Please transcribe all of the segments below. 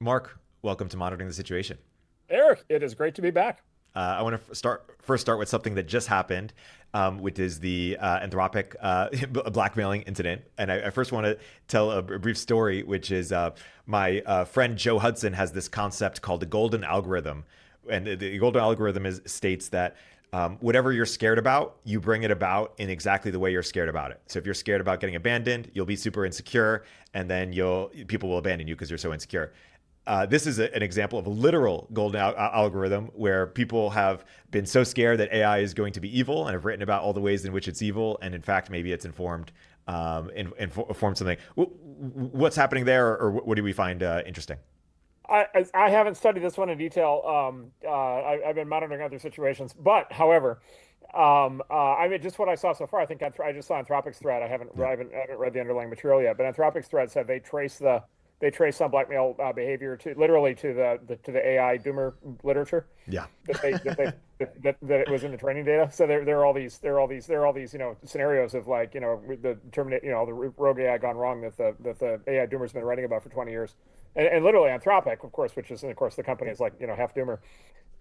Mark, welcome to Monitoring the Situation. Eric, it is great to be back. I want to start with something that just happened, which is the Anthropic blackmailing incident. And I first want to tell a brief story, which is my friend Joe Hudson has this concept called the golden algorithm, and the golden algorithm states that whatever you're scared about, you bring it about in exactly the way you're scared about it. So if you're scared about getting abandoned, you'll be super insecure, and then people will abandon you because you're so insecure. This is an example of a literal golden algorithm where people have been so scared that AI is going to be evil and have written about all the ways in which it's evil, and in fact, maybe it's informed something. What's happening there, or what do we find interesting? I haven't studied this one in detail. I've been monitoring other situations, but however, I mean, just what I saw so far, I think I just saw Anthropic's thread. Yeah, I haven't read the underlying material yet, but Anthropic's thread said they trace some blackmail behavior to literally to the AI doomer literature yeah, that it was in the training data. So there are all these scenarios of like the terminate the rogue AI gone wrong that the AI doomer's been writing about for 20 years, and literally Anthropic, of course, which is and of course the company is like half doomer.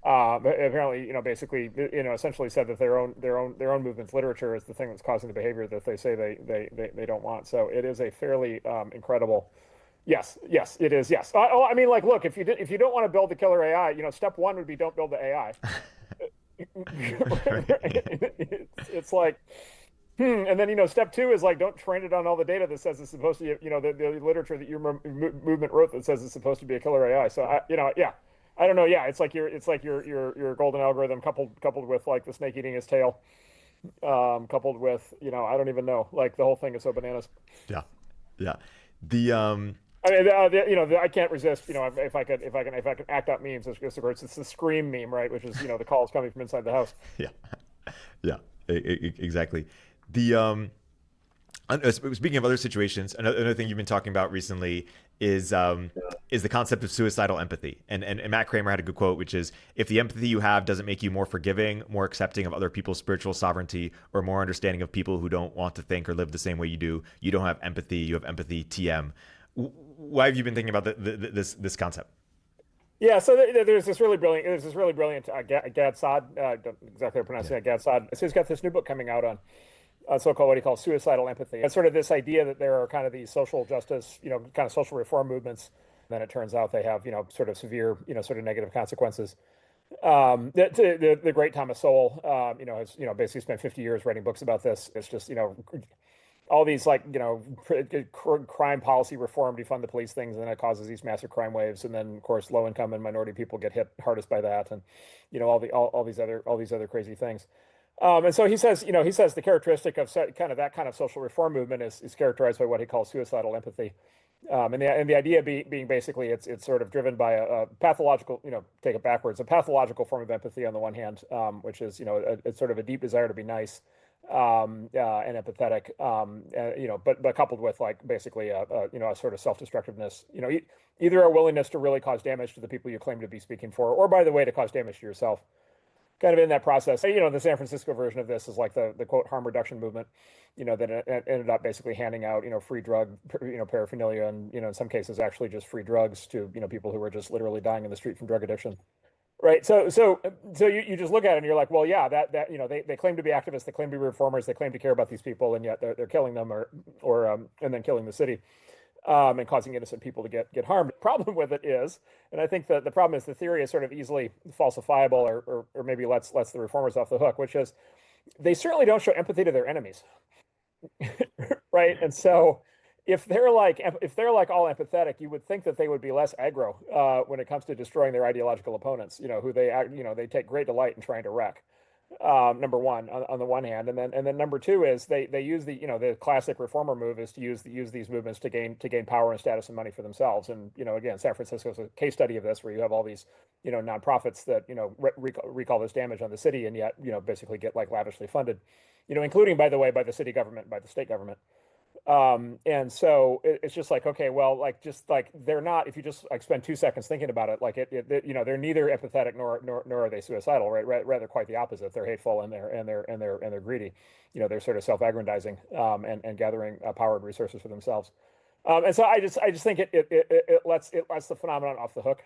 But apparently, basically, essentially said that their own movement's literature is the thing that's causing the behavior that they say they don't want. So it is a fairly incredible. Yes, yes, it is. Yes. I mean, like, look, if you don't want to build the killer AI, step one would be don't build the AI. right. It's like, and then step two is like don't train it on all the data that says it's supposed to be, the literature that your movement wrote that says it's supposed to be a killer AI. So yeah, I don't know. Yeah, it's like your golden algorithm coupled with like the snake eating his tail, coupled with I don't even know. Like the whole thing is so bananas. Yeah, yeah. The I mean, I can't resist. If I can act out memes, of course, it's the scream meme, right? Which is, the calls coming from inside the house. yeah, yeah, exactly. The speaking of other situations, another thing you've been talking about recently is the concept of suicidal empathy. And Matt Kramer had a good quote, which is, if the empathy you have doesn't make you more forgiving, more accepting of other people's spiritual sovereignty, or more understanding of people who don't want to think or live the same way you don't have empathy. You have empathy TM. Why have you been thinking about this concept? Yeah, so there's this really brilliant Gad Saad, don't exactly how to pronounce Yeah, it, Gad Saad. So he's got this new book coming out on so-called what he calls suicidal empathy. It's sort of this idea that there are kind of these social justice, kind of social reform movements. Then it turns out they have, sort of severe, sort of negative consequences. The great Thomas Sowell, has, basically spent 50 years writing books about this. It's just, all these like, crime policy reform, defund the police things, and then it causes these massive crime waves. And then, of course, low income and minority people get hit hardest by that. And, all these other crazy things. And so he says the characteristic of kind of that kind of social reform movement is characterized by what he calls suicidal empathy. And the idea being basically it's sort of driven by a pathological, take it backwards, a pathological form of empathy on the one hand, which is, it's sort of a deep desire to be nice, and empathetic, but coupled with like basically a sort of self-destructiveness, either a willingness to really cause damage to the people you claim to be speaking for, or by the way, to cause damage to yourself kind of in that process. The San Francisco version of this is like the quote harm reduction movement, that ended up basically handing out, free drug, paraphernalia, and, in some cases actually just free drugs to, people who were just literally dying in the street from drug addiction. Right. So you just look at it and you're like, well, yeah, they claim to be activists, they claim to be reformers, they claim to care about these people, and yet they're killing them or and then killing the city. And causing innocent people to get harmed. The problem with it is, and I think that the problem is the theory is sort of easily falsifiable, or maybe lets the reformers off the hook, which is they certainly don't show empathy to their enemies, right? And so if they're like all empathetic, you would think that they would be less aggro when it comes to destroying their ideological opponents, who they take great delight in trying to wreck. Number one, on the one hand, and then number two is they use the classic reformer move is to use these movements to gain power and status and money for themselves. And again, San Francisco is a case study of this, where you have all these nonprofits that wreak all this damage on the city, and yet basically get like lavishly funded, including, by the way, by the city government, by the state government. And so it's just like, okay, well, like, just like they're not, if you just like spend 2 seconds thinking about it, like they're neither empathetic nor are they suicidal, right? Rather quite the opposite. They're hateful and they're greedy. They're sort of self-aggrandizing, and gathering power and resources for themselves. And so I just think it lets the phenomenon off the hook.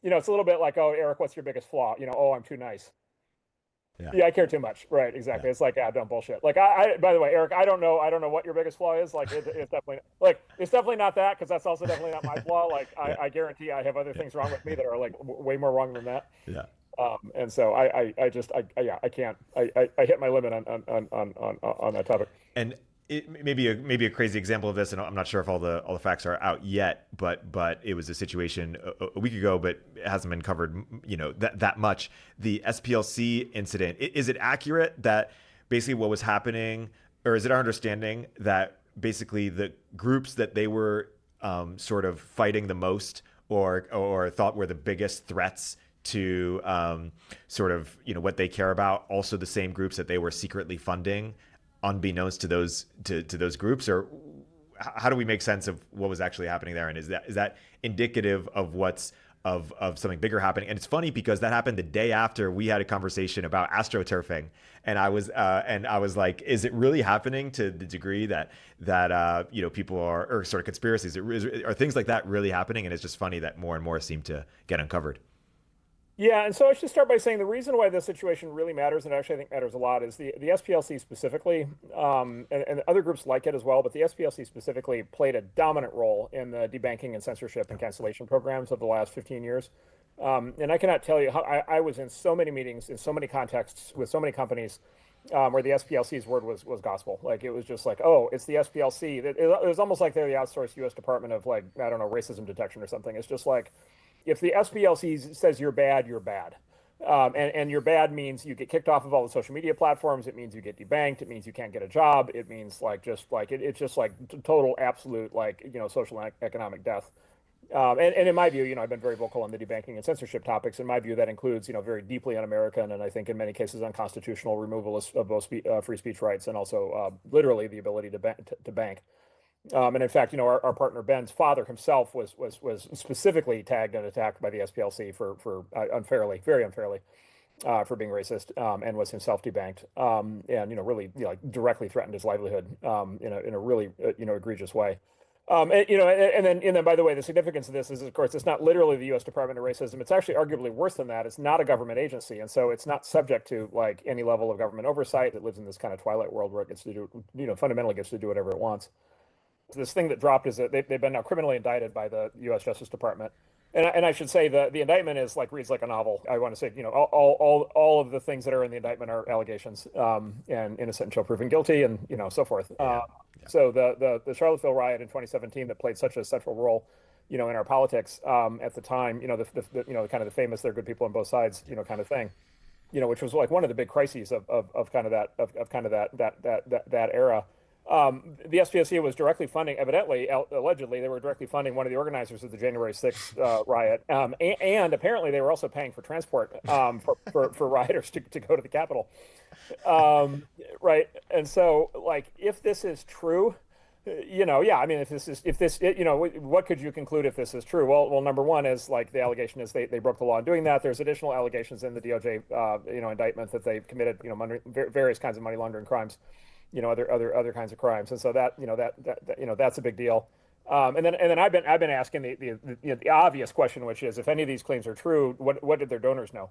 It's a little bit like, oh, Eric, what's your biggest flaw? Oh, I'm too nice. Yeah. Yeah, I care too much. Right, Yeah. exactly. It's like, don't bullshit. Like, I by the way, Eric, I don't know what your biggest flaw is. Like, it's definitely not that, because that's also definitely not my flaw. Like, I, Yeah. I guarantee I have other Yeah. things wrong with me that are like way more wrong than that. Yeah. And so yeah, I can't. I hit my limit on that topic. And maybe a crazy example of this, and I'm not sure if all the facts are out yet, but it was a situation a week ago, but it hasn't been covered, that much. The SPLC incident. Is it accurate that basically what was happening, or is it our understanding that basically the groups that they were sort of fighting the most, or thought were the biggest threats to sort of what they care about, also the same groups that they were secretly funding, unbeknownst to those groups? Or how do we make sense of what was actually happening there? And is that indicative of of something bigger happening? And it's funny because that happened the day after we had a conversation about astroturfing, and I was like, is it really happening to the degree that people are, or sort of conspiracies, are things like that really happening? And it's just funny that more and more seem to get uncovered. Yeah, and so I should start by saying the reason why this situation really matters, and actually I think matters a lot, is the SPLC specifically, and other groups like it as well, but the SPLC specifically played a dominant role in the debanking and censorship and cancellation programs of the last 15 years. And I cannot tell you how I was in so many meetings, in so many contexts, with so many companies, where the SPLC's word was gospel. Like, it was just like, oh, it's the SPLC. It was almost like they're the outsourced U.S. Department of, like, I don't know, racism detection or something. It's just like, if the SPLC says you're bad, you're bad. And your bad means you get kicked off of all the social media platforms. It means you get debanked. It means you can't get a job. It means it's just like total, absolute, like, social and economic death. And in my view, I've been very vocal on the debanking and censorship topics. In my view, that includes, very deeply un-American, and I think in many cases unconstitutional removal of both free speech rights, and also literally the ability to bank. And in fact, our partner Ben's father himself was specifically tagged and attacked by the SPLC for unfairly, very unfairly, for being racist, and was himself debanked, and really, like, directly threatened his livelihood, in a really egregious way. And then by the way, the significance of this is, of course, it's not literally the U.S. Department of Racism. It's actually arguably worse than that. It's not a government agency, and so it's not subject to, like, any level of government oversight. It lives in this kind of twilight world where it gets to do, fundamentally gets to do whatever it wants. This thing that dropped is that they've been now criminally indicted by the U.S. Justice Department. And I should say the indictment reads like a novel. I want to say, all of the things that are in the indictment are allegations, and innocent until proven guilty, and so forth. Yeah. Yeah. So the Charlottesville riot in 2017 that played such a central role, in our politics, at the time, the kind of the famous "they're good people on both sides," kind of thing, which was like one of the big crises of kind of that era. The SPLC was directly funding, evidently, allegedly, they were directly funding one of the organizers of the January 6th riot. And apparently they were also paying for transport, for rioters to go to the Capitol. Right. And so, like, if this is true, yeah, I mean, what could you conclude if this is true? Well, number one is, like, the allegation is they broke the law in doing that. There's additional allegations in the DOJ, indictment that they committed, various kinds of money laundering crimes, other kinds of crimes, and so that's a big deal. And then I've been asking the obvious question, which is, if any of these claims are true, what did their donors know?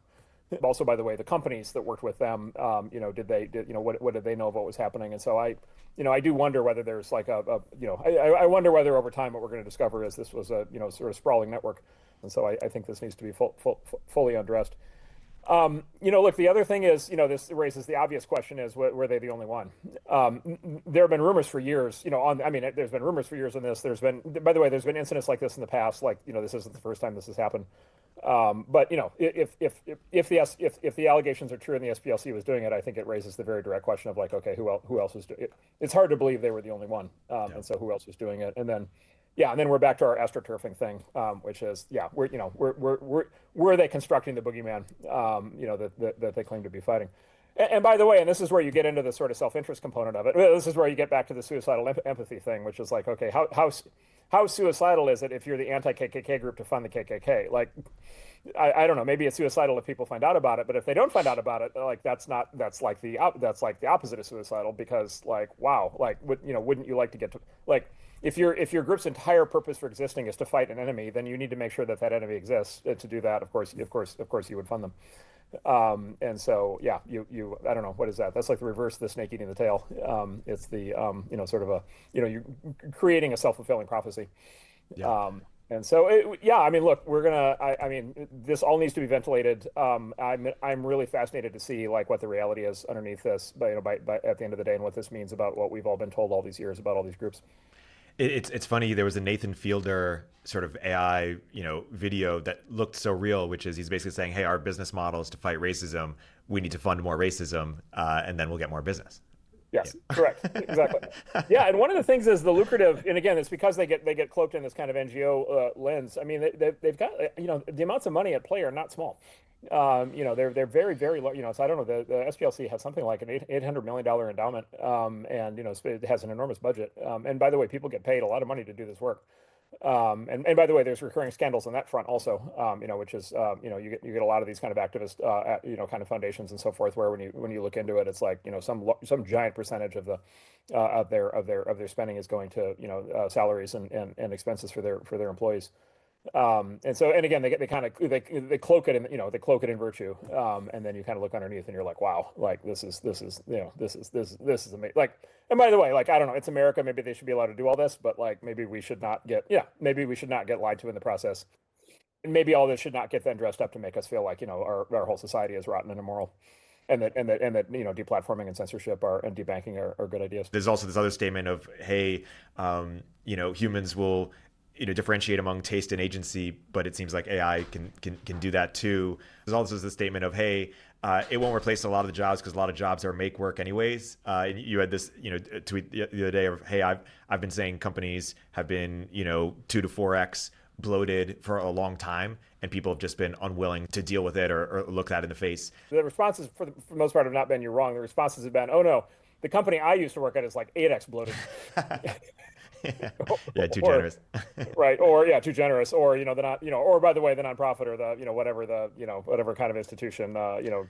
Also, by the way, the companies that worked with them, what did they know of what was happening? And so I do wonder whether there's like I wonder whether over time what we're going to discover is this was a sort of sprawling network, and so I think this needs to be fully undressed. Look, the other thing is, this raises the obvious question is, were they the only one? There have been rumors for years, there's been rumors for years on this. By the way, there's been incidents like this in the past, like, this isn't the first time this has happened. But if the allegations are true and the SPLC was doing it, I think it raises the very direct question of, like, okay, who else was doing it? It's hard to believe they were the only one. Yeah. And so who else was doing it? And then, yeah, and then we're back to our astroturfing thing, which is, yeah, were they constructing the boogeyman, that they claim to be fighting? And by the way, and this is where you get into the sort of self-interest component of it. This is where you get back to the suicidal empathy thing, which is like, okay, how suicidal is it if you're the anti-KKK group to fund the KKK? Like, I don't know, maybe it's suicidal if people find out about it, but if they don't find out about it, like, that's like the opposite of suicidal, because, like, wow, like, wouldn't you like to get to, like, if your group's entire purpose for existing is to fight an enemy, then you need to make sure that that enemy exists. To do that, of course, you would fund them. And so, yeah, I don't know, what is that? That's like the reverse of the snake eating the tail. It's the, sort of you're creating a self-fulfilling prophecy. Yeah. And so, yeah, I mean, look, I mean, this all needs to be ventilated. I'm really fascinated to see like what the reality is underneath this, but by at the end of the day, and what this means about what we've all been told all these years about all these groups. It's funny. There was a Nathan Fielder sort of AI, video that looked so real, which is he's basically saying, "Hey, our business model is to fight racism. We need to fund more racism, and then we'll get more business." Yes, correct. Exactly. Yeah, and one of the things is the lucrative, and again, it's because they get cloaked in this kind of NGO lens. I mean, they've got, the amounts of money at play are not small. They're very, very low. So I don't know, the SPLC has something like an $800 million endowment, and it has an enormous budget. And by the way, people get paid a lot of money to do this work. And by the way, there's recurring scandals on that front also, which is, you get a lot of these kind of activist, kind of foundations and so forth, where when you look into it, it's like, some giant percentage of the, of their spending is going to, salaries and expenses for their employees. And again, they kind of they cloak it in, they cloak it in virtue. And then you kind of look underneath and you're like, wow, like this is amazing. Like, and by the way, like, I don't know, it's America. Maybe they should be allowed to do all this, but like, maybe we should not get lied to in the process. And maybe all this should not get then dressed up to make us feel like, our whole society is rotten and immoral. And that deplatforming and censorship and debanking are good ideas. There's also this other statement of, hey, humans will differentiate among taste and agency, but it seems like AI can do that too. There's also the statement of, hey, it won't replace a lot of the jobs because a lot of jobs are make work anyways. You had this tweet the other day of, hey, I've been saying companies have been 2 to 4x bloated for a long time, and people have just been unwilling to deal with it or look that in the face. The responses for the most part have not been, "You're wrong." The responses have been, "Oh no, the company I used to work at is like 8x bloated." Yeah, too generous. Right. Or yeah, too generous. Or, they're not, or by the way, the nonprofit or the, whatever kind of institution,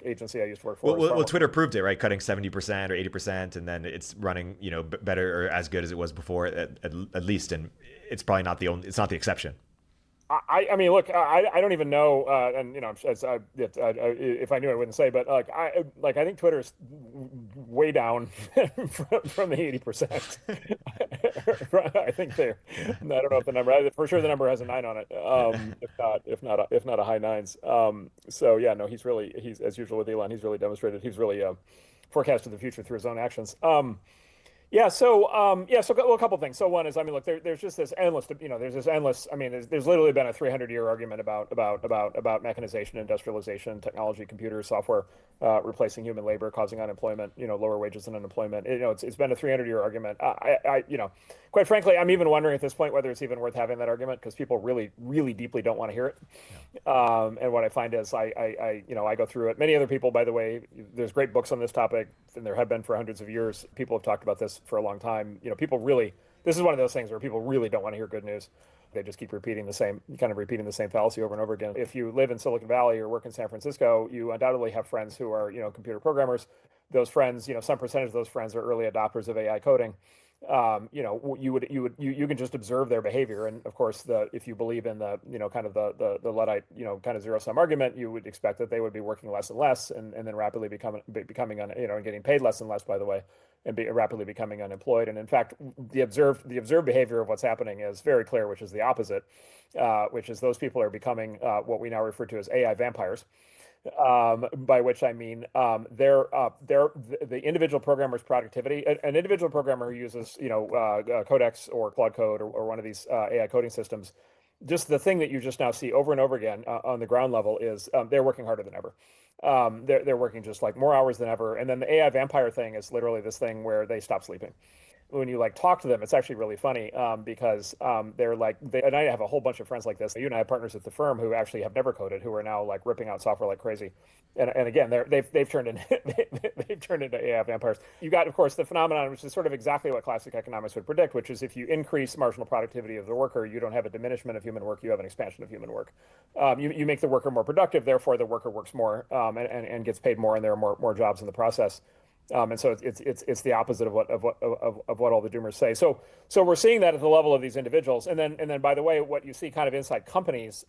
agency I used to work for. Well, Twitter proved it, right? Cutting 70% or 80%, and then it's running, better or as good as it was before at least. And it's probably not it's not the exception. I mean, look, I don't even know, and if I knew, I wouldn't say, but I think Twitter's way down from the 80%. I think I don't know if the number, for sure the number has a 9 on it, if not a high 9s. So yeah, no, he's as usual with Elon, he's really demonstrated, he's really forecasted the future through his own actions. So a couple things. So one is, I mean, look, there's just this endless, I mean, there's literally been a 300-year argument about mechanization, industrialization, technology, computers, software, replacing human labor, causing unemployment, lower wages and unemployment. It's been a 300-year argument. Quite frankly, I'm even wondering at this point whether it's even worth having that argument, because people really, really deeply don't want to hear it. Yeah. And what I find is I go through it. Many other people, by the way, there's great books on this topic, and there have been for hundreds of years. People have talked about this for a long time. This is one of those things where people really don't want to hear good news. They just keep repeating the same fallacy over and over again. If you live in Silicon Valley or work in San Francisco, you undoubtedly have friends who are, computer programmers. Those friends, some percentage of those friends are early adopters of AI coding. You can just observe their behavior, and of course, if you believe in the kind of the Luddite kind of zero-sum argument, you would expect that they would be working less and less, and then rapidly becoming and getting paid less and less, by the way, and rapidly becoming unemployed. And in fact, the observed behavior of what's happening is very clear, which is the opposite, which is those people are becoming what we now refer to as AI vampires. By which I mean the individual programmer's productivity. An individual programmer who uses Codex or Claude Code or one of these AI coding systems, just the thing that you just now see over and over again on the ground level is they're working harder than ever. They're working just like more hours than ever. And then the AI vampire thing is literally this thing where they stop sleeping. When you talk to them, it's actually really funny because they're and I have a whole bunch of friends like this. You and I have partners at the firm who actually have never coded, who are now ripping out software like crazy. And again, they've turned into AI vampires. You got, of course, the phenomenon, which is sort of exactly what classic economics would predict, which is if you increase marginal productivity of the worker, you don't have a diminishment of human work, you have an expansion of human work. You make the worker more productive, therefore the worker works more and gets paid more, and there are more jobs in the process. And so it's the opposite of what all the doomers say. So we're seeing that at the level of these individuals, and then by the way, what you see kind of inside companies,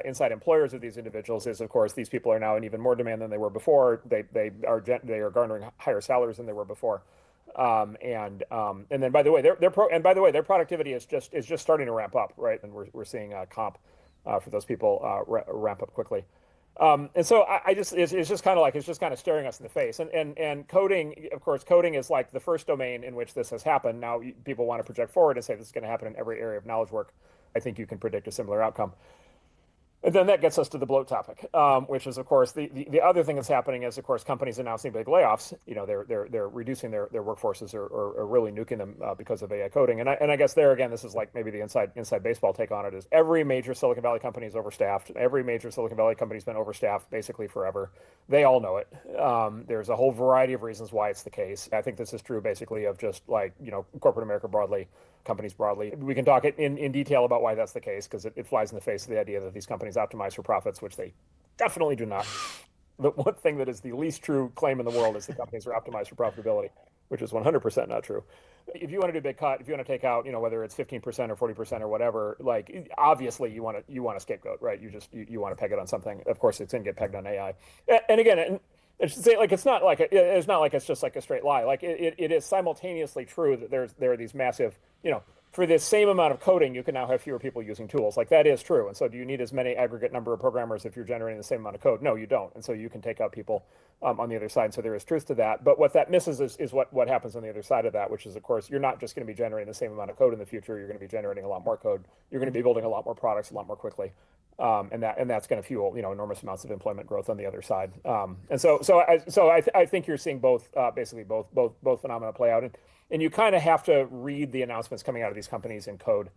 inside employers of these individuals is, of course, these people are now in even more demand than they were before. They are garnering higher salaries than they were before. And then by the way, their productivity is just starting to ramp up, right? And we're seeing comp for those people ramp up quickly. And so it's just kind of staring us in the face. And coding, of course, coding is like the first domain in which this has happened. Now people want to project forward and say this is going to happen in every area of knowledge work. I think you can predict a similar outcome. And then that gets us to the bloat topic, which is, of course, the other thing that's happening is, of course, companies announcing big layoffs. They're reducing their workforces or really nuking them because of AI coding. And I guess there again, this is like maybe the inside baseball take on it is every major Silicon Valley company is overstaffed. Every major Silicon Valley company's been overstaffed basically forever. They all know it. There's a whole variety of reasons why it's the case. I think this is true basically of just like corporate America broadly. Companies broadly. We can talk in detail about why that's the case because it flies in the face of the idea that these companies optimize for profits, which they definitely do not. The one thing that is the least true claim in the world is that companies are optimized for profitability, which is 100% not true. If you want to do a big cut, if you want to take out, whether it's 15% or 40% or whatever, like obviously you want to scapegoat, right? You want to peg it on something. Of course, it's going to get pegged on AI. And again, I should say, like, it's not like it's just like a straight lie. Like it is simultaneously true that there are these massive, for the same amount of coding, you can now have fewer people using tools. Like that is true. And so do you need as many aggregate number of programmers if you're generating the same amount of code? No, you don't. And so you can take out people on the other side. And so there is truth to that. But what that misses is what happens on the other side of that, which is, of course, you're not just going to be generating the same amount of code in the future. You're going to be generating a lot more code. You're going to be building a lot more products a lot more quickly. And that's going to fuel enormous amounts of employment growth on the other side. And so I think you're seeing both phenomena play out, and you kind of have to read the announcements coming out of these companies in code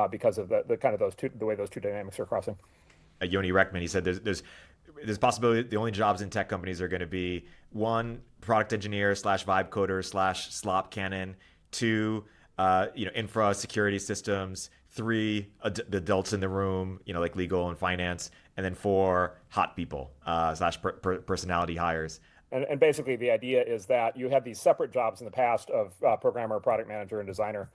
because of the kind of the way those two dynamics are crossing. Yoni Reckman, he said there's possibility the only jobs in tech companies are going to be 1, product engineer / vibe coder / slop cannon, 2, infra security systems, 3, the adults in the room, like legal and finance, and then 4, hot people / personality hires. And basically the idea is that you had these separate jobs in the past of programmer, product manager, and designer.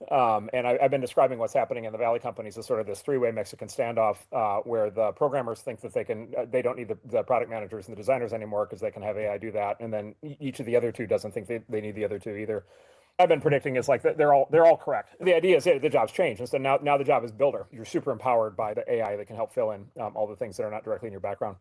And I've been describing what's happening in the Valley companies as sort of this three-way Mexican standoff where the programmers think that they don't need the product managers and the designers anymore because they can have AI do that. And then each of the other two doesn't think they need the other two either. I've been predicting is like they're all correct. The idea is the job's changed. And so now the job is builder. You're super empowered by the AI that can help fill in all the things that are not directly in your background.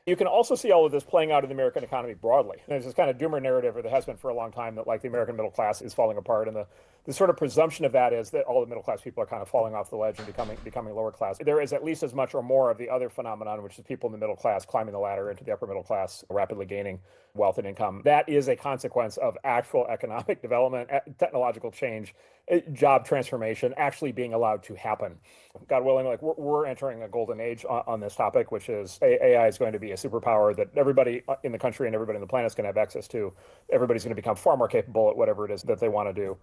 You can also see all of this playing out in the American economy broadly. There's this kind of doomer narrative, or there has been for a long time, that like the American middle class is falling apart, and the sort of presumption of that is that all the middle class people are kind of falling off the ledge and becoming lower class. There is at least as much or more of the other phenomenon, which is people in the middle class climbing the ladder into the upper middle class, rapidly gaining wealth and income. That is a consequence of actual economic development, technological change, job transformation actually being allowed to happen. God willing, like we're entering a golden age on this topic, which is AI is going to be a superpower that everybody in the country and everybody on the planet is going to have access to. Everybody's going to become far more capable at whatever it is that they want to do,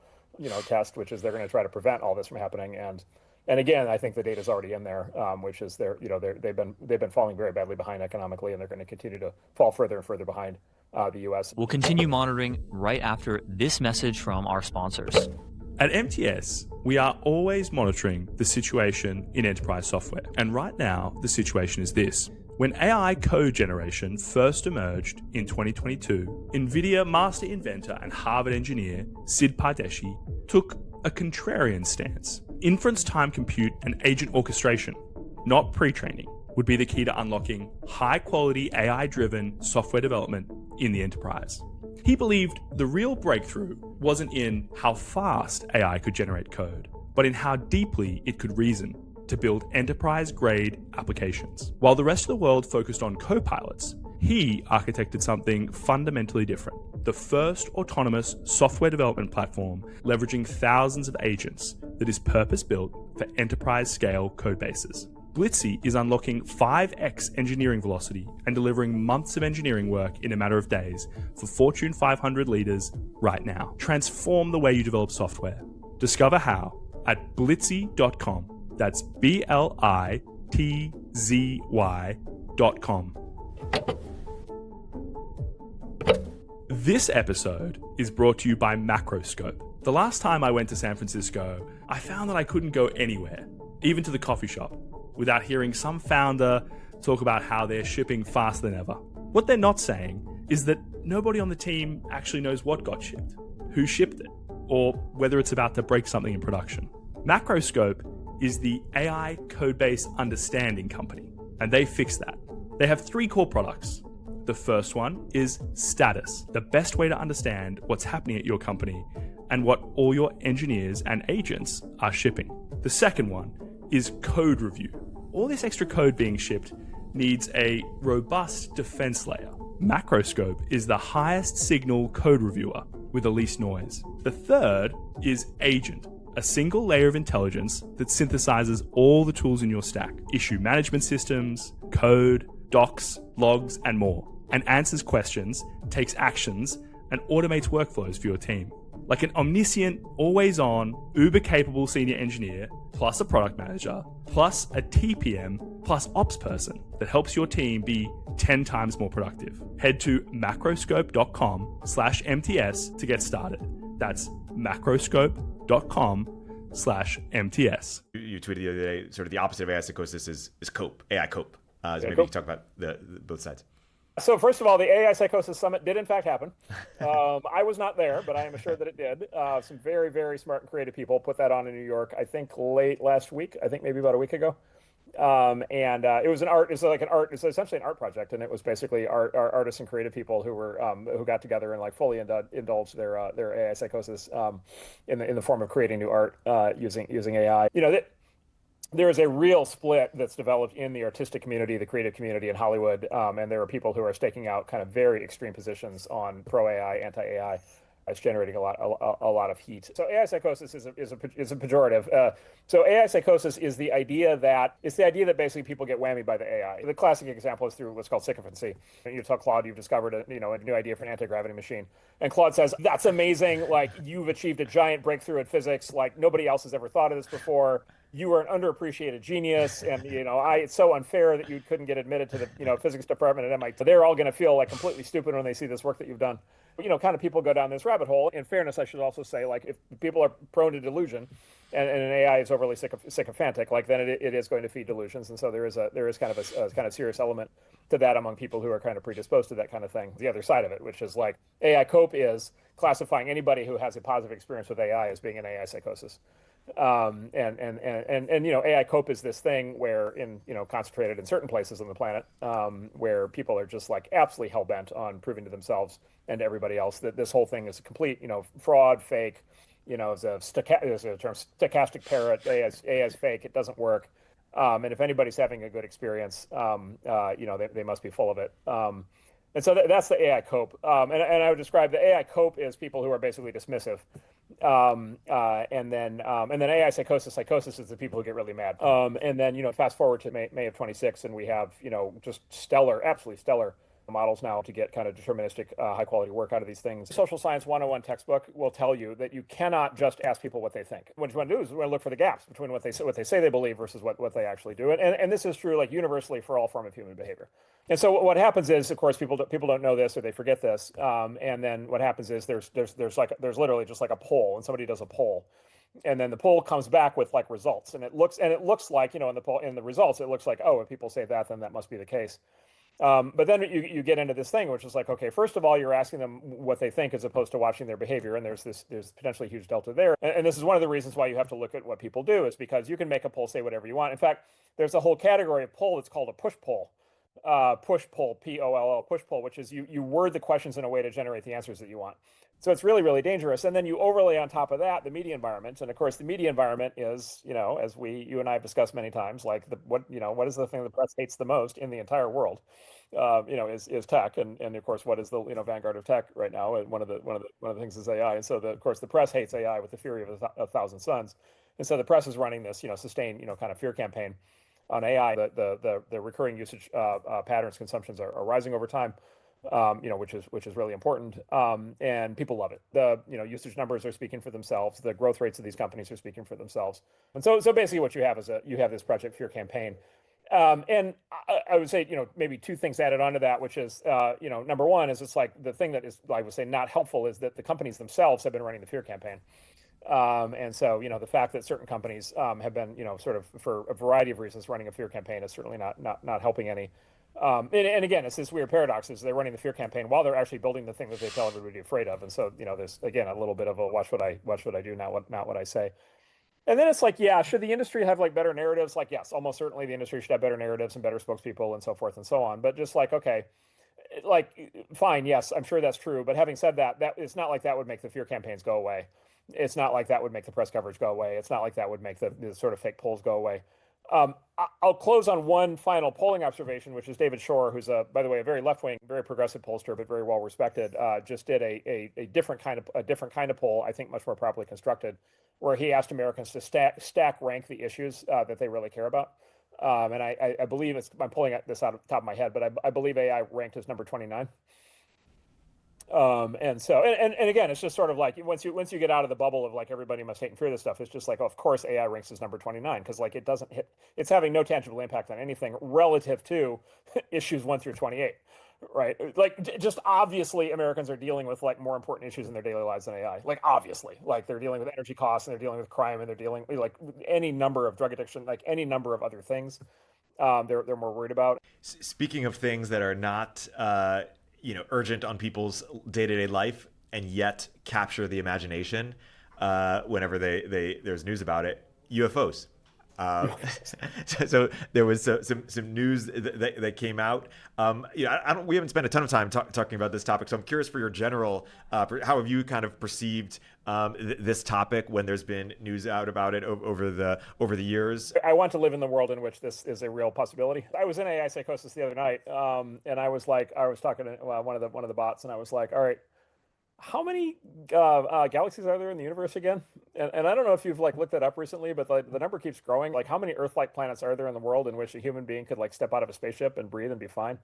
test, which is they're going to try to prevent all this from happening. And again, I think the data is already in there, which is they've been falling very badly behind economically, and they're going to continue to fall further and further behind the U.S. We'll continue monitoring right after this message from our sponsors. At MTS, we are always monitoring the situation in enterprise software. And right now, the situation is this. When AI code generation first emerged in 2022, NVIDIA master inventor and Harvard engineer Sid Pardeshi took a contrarian stance. Inference time compute and agent orchestration, not pre-training, would be the key to unlocking high-quality AI-driven software development in the enterprise. He believed the real breakthrough wasn't in how fast AI could generate code, but in how deeply it could reason to build enterprise-grade applications. While the rest of the world focused on copilots, he architected something fundamentally different. The first autonomous software development platform leveraging thousands of agents that is purpose-built for enterprise-scale codebases. Blitzy is unlocking 5x engineering velocity and delivering months of engineering work in a matter of days for Fortune 500 leaders right now. Transform the way you develop software. Discover how at blitzy.com. That's BLITZY.com. This episode is brought to you by Macroscope. The last time I went to San Francisco, I found that I couldn't go anywhere, even to the coffee shop, without hearing some founder talk about how they're shipping faster than ever. What they're not saying is that nobody on the team actually knows what got shipped, who shipped it, or whether it's about to break something in production. Macroscope is the AI code-based understanding company, and they fix that. They have 3 core products. The first one is Status, the best way to understand what's happening at your company and what all your engineers and agents are shipping. The second one is Code Review. All this extra code being shipped needs a robust defense layer. Macroscope is the highest signal code reviewer with the least noise. The third is Agent, a single layer of intelligence that synthesizes all the tools in your stack, issue management systems, code, docs, logs, and more, and answers questions, takes actions, and automates workflows for your team. Like an omniscient, always-on, uber-capable senior engineer, plus a product manager, plus a TPM, plus ops person that helps your team be 10 times more productive. Head to macroscope.com/MTS to get started. That's macroscope.com/MTS. You tweeted the other day, sort of the opposite of AI psychosis is COPE, AI COPE. So maybe COPE. you can talk about both sides. So first of all, the AI Psychosis Summit did in fact happen. I was not there, but I am assured that it did. Some very, very smart and creative people put that on in New York, I think late last week, I think maybe about a week ago. It was it's essentially an art project. And it was basically artists and creative people who got together and like fully indulged their AI psychosis in the form of creating new art using AI. There is a real split that's developed in the artistic community, the creative community in Hollywood, and there are people who are staking out kind of very extreme positions on pro-AI, anti-AI. It's generating a lot of heat. So AI psychosis is a pejorative. So AI psychosis is the idea that basically people get whammied by the AI. The classic example is through what's called sycophancy. You tell Claude you've discovered a new idea for an anti-gravity machine, and Claude says, "That's amazing! Like you've achieved a giant breakthrough in physics. Like nobody else has ever thought of this before. You are an underappreciated genius, and it's so unfair that you couldn't get admitted to the physics department at MIT. They're all going to feel like completely stupid when they see this work that you've done." Kind of people go down this rabbit hole. In fairness, I should also say, like, if people are prone to delusion, and an AI is overly sycophantic, like then it is going to feed delusions, and so there is kind of a kind of serious element to that among people who are kind of predisposed to that kind of thing. The other side of it, which is like AI cope, is classifying anybody who has a positive experience with AI as being an AI psychosis. AI cope is this thing where concentrated in certain places on the planet, where people are just like absolutely hell bent on proving to themselves and to everybody else that this whole thing is a complete, fraud, fake, there's a term, stochastic parrot, AI is fake, it doesn't work. And if anybody's having a good experience, they must be full of it. And so that's the AI cope. And I would describe the AI cope as people who are basically dismissive. And then AI psychosis is the people who get really mad. And then, fast forward to May of 26, and we have, just absolutely stellar models now to get kind of deterministic, high quality work out of these things. The Social Science 101 textbook will tell you that you cannot just ask people what they think. What you want to do is you want to look for the gaps between what they say they believe versus what they actually do. And this is true like universally for all form of human behavior. And so what happens is, of course, people don't know this or they forget this. And then what happens is there's literally just like a poll, and somebody does a poll. And then the poll comes back with like results, and it looks like, in the results, it looks like, oh, if people say that, then that must be the case. But then you get into this thing, which is like, okay, first of all, you're asking them what they think as opposed to watching their behavior. And there's potentially a huge delta there. And this is one of the reasons why you have to look at what people do, is because you can make a poll say whatever you want. In fact, there's a whole category of poll that's called a push poll. Push poll, POLL, push poll, which is you word the questions in a way to generate the answers that you want. So it's really, really dangerous. And then you overlay on top of that the media environment. And of course, the media environment is, as you and I have discussed many times, like what is the thing the press hates the most in the entire world? Is tech, and of course, what is the vanguard of tech right now? And one of the things is AI. And so of course the press hates AI with the fury of a thousand suns. And so the press is running this sustained kind of fear campaign on AI. The recurring usage patterns, consumptions are rising over time. Which is really important, and people love it. The usage numbers are speaking for themselves. The growth rates of these companies are speaking for themselves. And so basically, what you have is you have this Project Fear campaign, And I would say, maybe two things added onto that, which is, number one is it's like the thing that is, I would say, not helpful is that the companies themselves have been running the fear campaign. And so, the fact that certain companies have been, sort of for a variety of reasons running a fear campaign is certainly not helping any. And again, it's this weird paradox is they're running the fear campaign while they're actually building the thing that they tell everybody to be afraid of. And so, there's again a little bit of a watch what I do, not what I say. And then it's like, yeah, should the industry have like better narratives? Like, yes, almost certainly the industry should have better narratives and better spokespeople and so forth and so on. But just like, okay, like, fine, yes, I'm sure that's true. But having said that, it's not like that would make the fear campaigns go away. It's not like that would make the press coverage go away. It's not like that would make the sort of fake polls go away. I'll close on one final polling observation, which is David Shore, who's by the way, a very left-wing, very progressive pollster, but very well respected. Just did a different kind of poll, I think much more properly constructed, where he asked Americans to stack rank the issues that they really care about. And I believe I'm pulling this out of the top of my head, but I believe AI ranked as number 29. And so, and again, it's just sort of like once you get out of the bubble of like everybody must hate and fear this stuff, it's just like, oh, of course AI ranks as number 29 because like it's having no tangible impact on anything relative to issues 1 through 28, right? Like just obviously Americans are dealing with like more important issues in their daily lives than AI. Like obviously, like they're dealing with energy costs and they're dealing with crime and they're dealing with like any number of drug addiction, like any number of other things. They're more worried about. Speaking of things that are not urgent on people's day-to-day life and yet capture the imagination whenever there's news about it, UFOs. So there was some news that came out. We haven't spent a ton of time talking about this topic, so I'm curious for your general, how have you kind of perceived this topic when there's been news out about it over the years? I want to live in the world in which this is a real possibility. I was in AI psychosis the other night, and I was talking to one of the bots, and I was like, all right, how many galaxies are there in the universe again? And I don't know if you've like looked that up recently, but the number keeps growing. Like, how many Earth-like planets are there in the world in which a human being could like step out of a spaceship and breathe and be fine?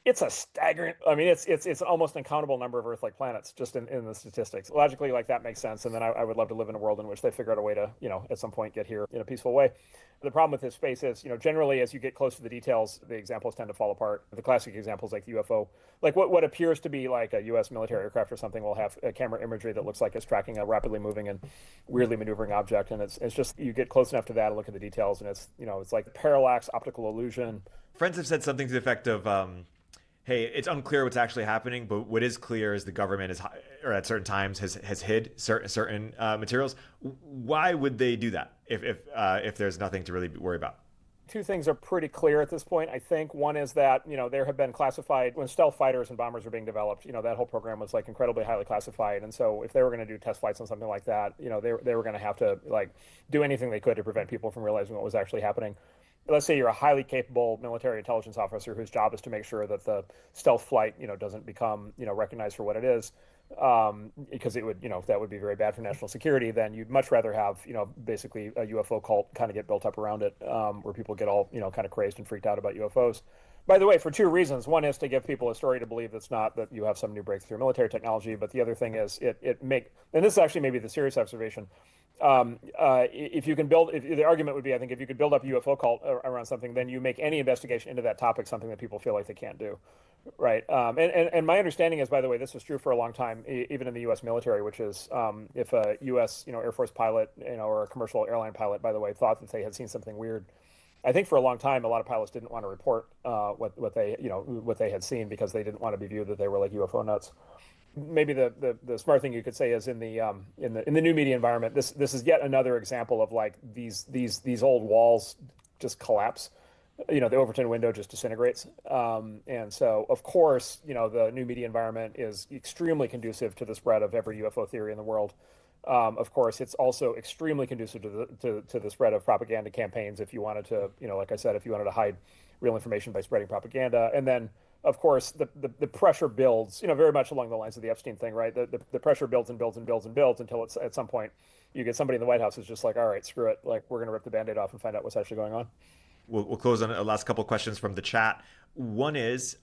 It's a staggering. I mean, it's an almost uncountable number of Earth-like planets just in the statistics. Logically, like that makes sense. And then I would love to live in a world in which they figure out a way to, at some point get here in a peaceful way. The problem with this space is, generally as you get close to the details, the examples tend to fall apart. The classic examples like the UFO, like what appears to be like a U.S. military aircraft or something will have a camera imagery that looks like it's tracking a rapidly moving and weirdly maneuvering object. And it's just, you get close enough to that and look at the details and it's, it's like parallax, optical illusion. Friends have said something to the effect of, hey, it's unclear what's actually happening, but what is clear is the government or at certain times has hid certain materials. Why would they do that if there's nothing to really worry about? Two things are pretty clear at this point. I think one is that, there have been classified, when stealth fighters and bombers were being developed, that whole program was like incredibly highly classified. And so if they were going to do test flights on something like that, they were going to have to like do anything they could to prevent people from realizing what was actually happening. Let's say you're a highly capable military intelligence officer whose job is to make sure that the stealth flight, doesn't become, recognized for what it is, because it would, that would be very bad for national security. Then you'd much rather have, basically a UFO cult kind of get built up around it, where people get all, kind of crazed and freaked out about UFOs. By the way, for two reasons. One is to give people a story to believe that's not that you have some new breakthrough military technology, but the other thing is and this is actually maybe the serious observation. If you can the argument would be, I think, if you could build up a UFO cult around something, then you make any investigation into that topic something that people feel like they can't do, right? And my understanding is, by the way, this was true for a long time, even in the U.S. military, which is if a U.S. Air Force pilot, or a commercial airline pilot, by the way, thought that they had seen something weird, I think for a long time a lot of pilots didn't want to report what they had seen because they didn't want to be viewed that they were like UFO nuts. Maybe the smart thing you could say is in the new media environment, this is yet another example of like these old walls just collapse. The Overton window just disintegrates. And so of course, the new media environment is extremely conducive to the spread of every UFO theory in the world. Of course, it's also extremely conducive to the spread of propaganda campaigns. If you wanted to, like I said, if you wanted to hide real information by spreading propaganda, and then of course, the pressure builds, very much along the lines of the Epstein thing, right? The pressure builds and builds and builds and builds until it's at some point you get somebody in the White House who's just like, all right, screw it. Like, we're going to rip the Band-Aid off and find out what's actually going on. We'll close on a last couple of questions from the chat. One is,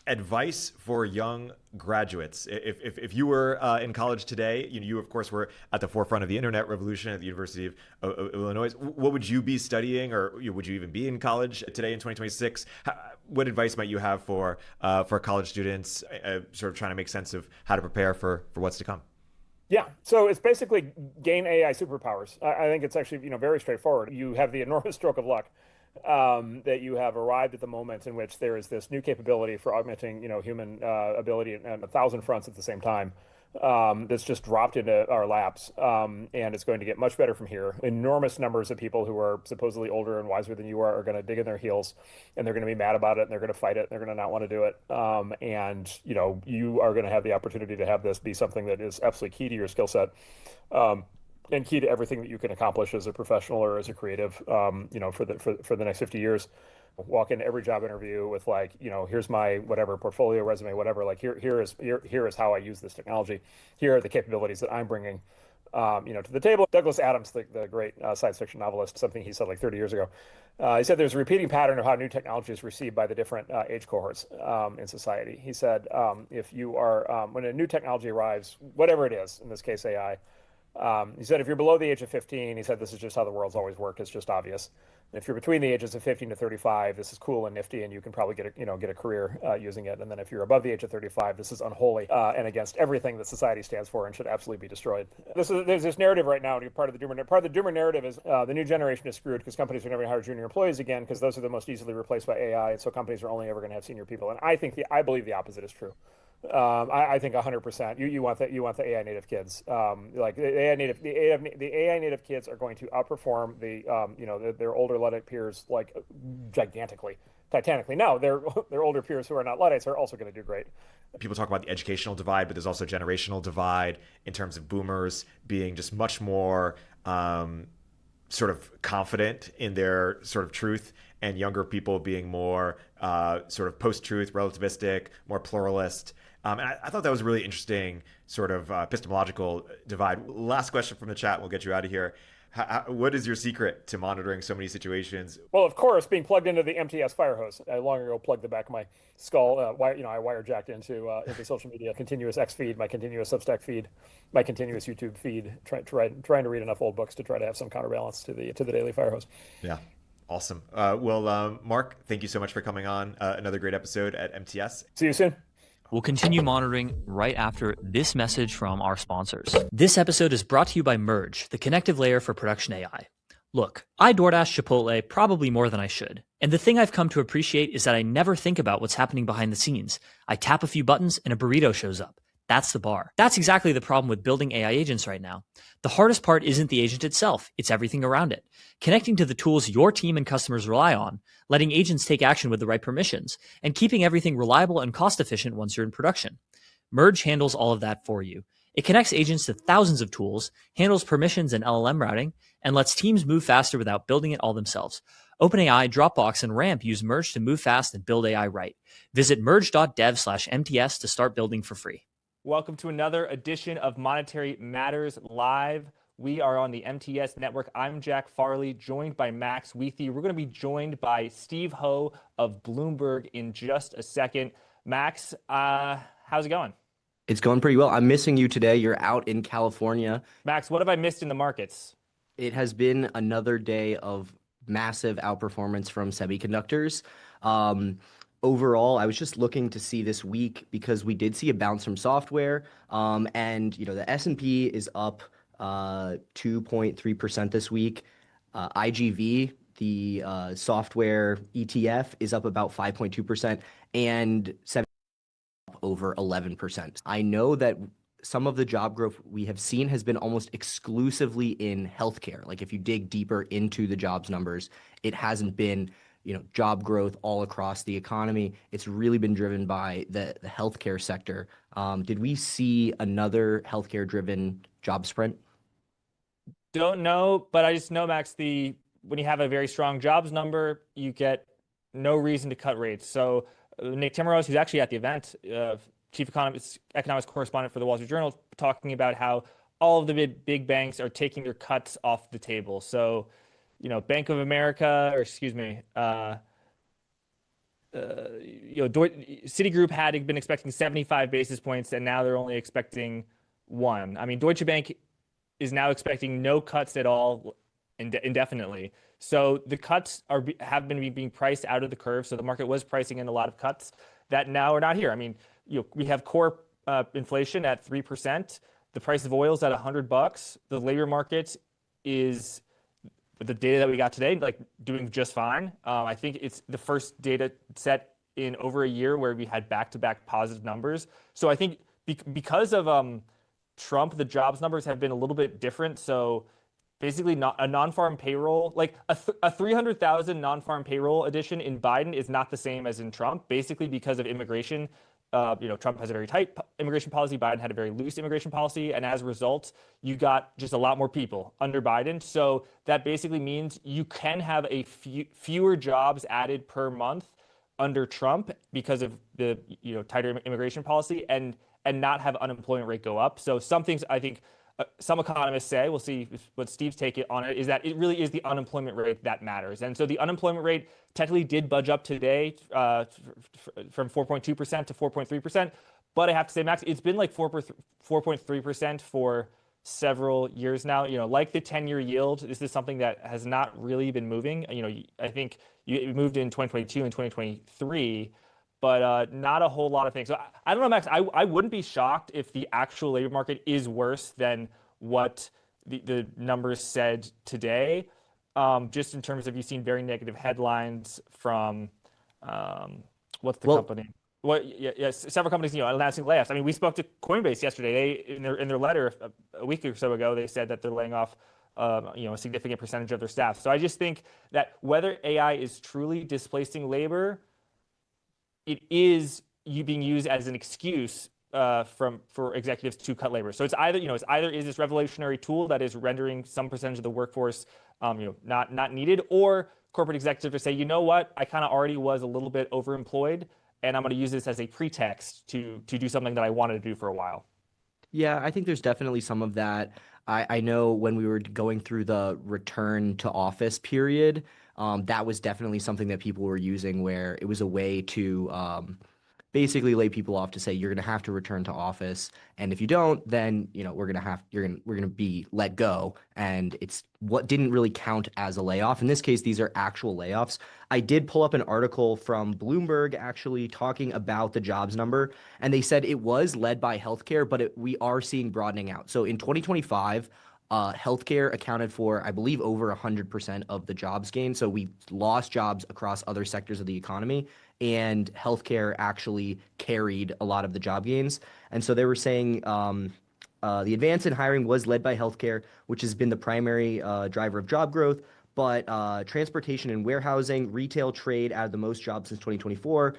advice for young graduates. If you were in college today, you of course were at the forefront of the internet revolution at the University of Illinois. What would you be studying, or would you even be in college today in 2026? What advice might you have for college students, sort of trying to make sense of how to prepare for what's to come? Yeah, so it's basically gain AI superpowers. I think it's actually, very straightforward. You have the enormous stroke of luck that you have arrived at the moment in which there is this new capability for augmenting, human ability on 1,000 fronts at the same time. That's just dropped into our laps, and it's going to get much better from here. Enormous numbers of people who are supposedly older and wiser than you are going to dig in their heels, and they're going to be mad about it, and they're going to fight it, and they're going to not want to do it. And you are going to have the opportunity to have this be something that is absolutely key to your skill set. And key to everything that you can accomplish as a professional or as a creative, for the next 50 years. Walk into every job interview with here's my whatever portfolio, resume, whatever. Here is how I use this technology. Here are the capabilities that I'm bringing, to the table. Douglas Adams, the great science fiction novelist, something he said like 30 years ago. He said there's a repeating pattern of how new technology is received by the different age cohorts in society. He said if you are when a new technology arrives, whatever it is, in this case AI. He said, if you're below the age of 15, he said, this is just how the world's always worked. It's just obvious. And if you're between the ages of 15 to 35, this is cool and nifty, and you can probably get a career using it. And then if you're above the age of 35, this is unholy and against everything that society stands for and should absolutely be destroyed. There's this narrative right now. Part of the doomer narrative is the new generation is screwed because companies are never going to hire junior employees again because those are the most easily replaced by AI. And so companies are only ever going to have senior people. And I believe the opposite is true. I think 100%. You want the AI native kids. The AI native kids are going to outperform their older Luddite peers gigantically, titanically. Now their older peers who are not Luddites are also going to do great. People talk about the educational divide, but there's also a generational divide in terms of boomers being just much more sort of confident in their sort of truth, and younger people being more sort of post-truth, relativistic, more pluralist. And I thought that was a really interesting sort of epistemological divide. Last question from the chat, we'll get you out of here. What is your secret to monitoring so many situations? Well, of course, being plugged into the MTS fire hose. I long ago plugged the back of my skull. I wirejacked into social media, continuous X feed, my continuous Substack feed, my continuous YouTube feed, trying to read enough old books to try to have some counterbalance to the daily fire hose. Yeah. Awesome. Marc, thank you so much for coming on another great episode at MTS. See you soon. We'll continue monitoring right after this message from our sponsors. This episode is brought to you by Merge, the connective layer for production AI. Look, I DoorDash Chipotle probably more than I should. And the thing I've come to appreciate is that I never think about what's happening behind the scenes. I tap a few buttons and a burrito shows up. That's the bar. That's exactly the problem with building AI agents right now. The hardest part isn't the agent itself, it's everything around it. Connecting to the tools your team and customers rely on, letting agents take action with the right permissions, and keeping everything reliable and cost efficient once you're in production. Merge handles all of that for you. It connects agents to thousands of tools, handles permissions and LLM routing, and lets teams move faster without building it all themselves. OpenAI, Dropbox, and Ramp use Merge to move fast and build AI right. Visit merge.dev/MTS to start building for free. Welcome to another edition of Monetary Matters Live. We are on the MTS network. I'm Jack Farley, joined by Max Wiethe. We're going to be joined by Steve Ho of Bloomberg in just a second. Max, how's it going? It's going pretty well. I'm missing you today. You're out in California. Max, what have I missed in the markets? It has been another day of massive outperformance from semiconductors. Overall, I was just looking to see this week because we did see a bounce from software, and the S&P is up 2.3% this week. IGV, the software ETF, is up about 5.2%, and over 11%. I know that some of the job growth we have seen has been almost exclusively in healthcare. Like if you dig deeper into the jobs numbers, it hasn't been job growth all across the economy. It's really been driven by the healthcare sector. Did we see another healthcare-driven job sprint? Don't know, but I just know, Max, when you have a very strong jobs number, you get no reason to cut rates. So Nick Timmerose, who's actually at the event, chief economics correspondent for the Wall Street Journal, talking about how all of the big banks are taking their cuts off the table. So Bank of America, Citigroup had been expecting 75 basis points, and now they're only expecting one. I mean, Deutsche Bank is now expecting no cuts at all indefinitely. So the cuts have been being priced out of the curve. So the market was pricing in a lot of cuts that now are not here. I mean, we have core inflation at 3%. The price of oil is at $100. The labor market is, the data that we got today, like doing just fine. I think it's the first data set in over a year where we had back-to-back positive numbers. So I think because of Trump, the jobs numbers have been a little bit different. So basically, not a non-farm payroll, like a 300,000 non-farm payroll addition in Biden is not the same as in Trump, basically because of immigration. Trump has a very tight immigration policy. Biden had a very loose immigration policy. And as a result, you got just a lot more people under Biden. So that basically means you can have fewer jobs added per month under Trump because of the tighter immigration policy and not have unemployment rate go up. So some things I think some economists say, we'll see what Steve's take on it, is that it really is the unemployment rate that matters. And so the unemployment rate technically did budge up today from 4.2% to 4.3%. But I have to say, Max, it's been like 4.3% for several years now. Like the 10-year yield, this is something that has not really been moving. I think it moved in 2022 and 2023. But not a whole lot of things. So I don't know, Max. I wouldn't be shocked if the actual labor market is worse than what the numbers said today. Just in terms of, you've seen very negative headlines from what's the company? Several companies, announcing layoffs. I mean, we spoke to Coinbase yesterday. In their letter a week or so ago, they said that they're laying off a significant percentage of their staff. So I just think that whether AI is truly displacing labor, it is being used as an excuse for executives to cut labor. So it's either is this revolutionary tool that is rendering some percentage of the workforce not needed, or corporate executives to say, you know what, I kind of already was a little bit overemployed, and I'm going to use this as a pretext to do something that I wanted to do for a while. Yeah, I think there's definitely some of that. I know when we were going through the return to office period, that was definitely something that people were using, where it was a way to basically lay people off to say, you're going to have to return to office, and if you don't, then we're going to be let go. And it's what didn't really count as a layoff. In this case, these are actual layoffs. I did pull up an article from Bloomberg actually talking about the jobs number, and they said it was led by healthcare, but we are seeing broadening out. So in 2025, healthcare accounted for, I believe, over 100% of the jobs gain. So we lost jobs across other sectors of the economy, and healthcare actually carried a lot of the job gains. And so they were saying the advance in hiring was led by healthcare, which has been the primary driver of job growth. But transportation and warehousing, retail, trade added the most jobs since 2024.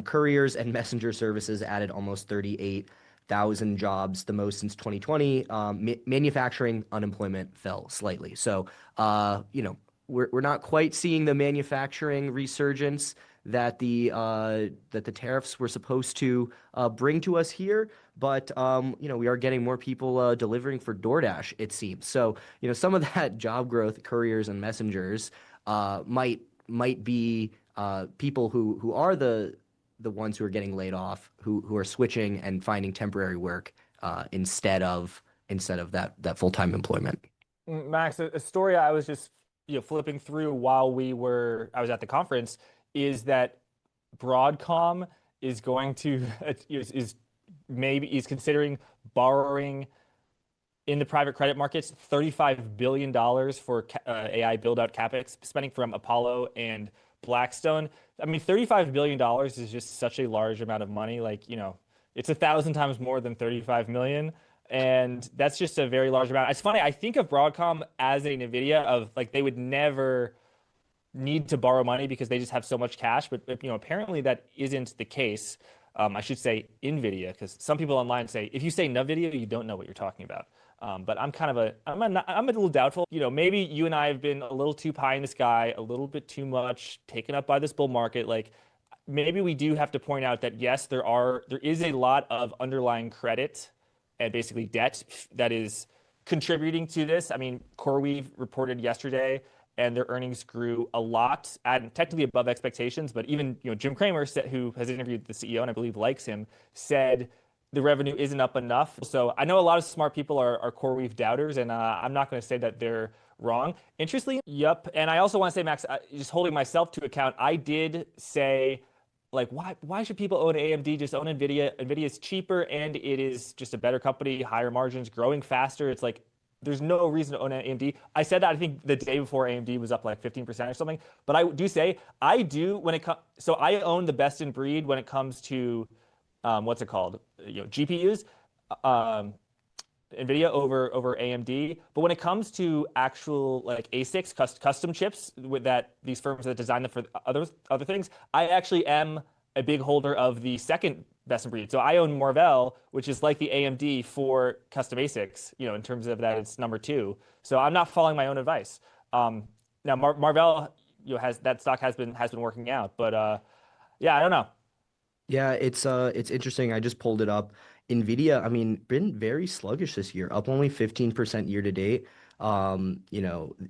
Couriers and messenger services added almost 38,000 jobs, the most since 2020. Manufacturing unemployment fell slightly. So, we're not quite seeing the manufacturing resurgence that the tariffs were supposed to bring to us here, but we are getting more people delivering for DoorDash, it seems. So some of that job growth, couriers and messengers, might be people who are the ones who are getting laid off, who are switching and finding temporary work instead of that full-time employment. Max, a story I was just flipping through while I was at the conference, is that Broadcom is going to is considering borrowing in the private credit markets $35 billion for AI build-out capex spending from Apollo and Blackstone. I mean, $35 billion is just such a large amount of money. Like, it's 1,000 times more than 35 million. And that's just a very large amount. It's funny, I think of Broadcom as a NVIDIA of like, they would never need to borrow money because they just have so much cash. But apparently that isn't the case. I should say NVIDIA, because some people online say, if you say NVIDIA, you don't know what you're talking about. But I'm a little doubtful. Maybe you and I have been a little too pie in the sky, a little bit too much taken up by this bull market. Like, maybe we do have to point out that yes, there is a lot of underlying credit and basically debt that is contributing to this. I mean, CoreWeave reported yesterday, and their earnings grew a lot, and technically above expectations. But even Jim Cramer, who has interviewed the CEO and I believe likes him, said the revenue isn't up enough. So I know a lot of smart people are CoreWeave doubters, and I'm not going to say that they're wrong. Interestingly, yep. And I also want to say, Max, just holding myself to account, I did say, like, why should people own AMD? Just own NVIDIA. NVIDIA is cheaper, and it is just a better company, higher margins, growing faster. It's like, there's no reason to own AMD. I said that, I think, the day before AMD was up like 15% or something. But I do say, when it comes, so I own the best in breed when it comes to, what's it called? GPUs. NVIDIA over AMD, but when it comes to actual like ASICs, custom chips with that these firms that design them for other things, I actually am a big holder of the second best in breed. So I own Marvell, which is like the AMD for custom ASICs. In terms of that, it's number 2. So I'm not following my own advice. Now Marvell, has that stock has been working out, but yeah, I don't know. Yeah, it's interesting. I just pulled it up. Nvidia, I mean, been very sluggish this year, up only 15% year to date. SMH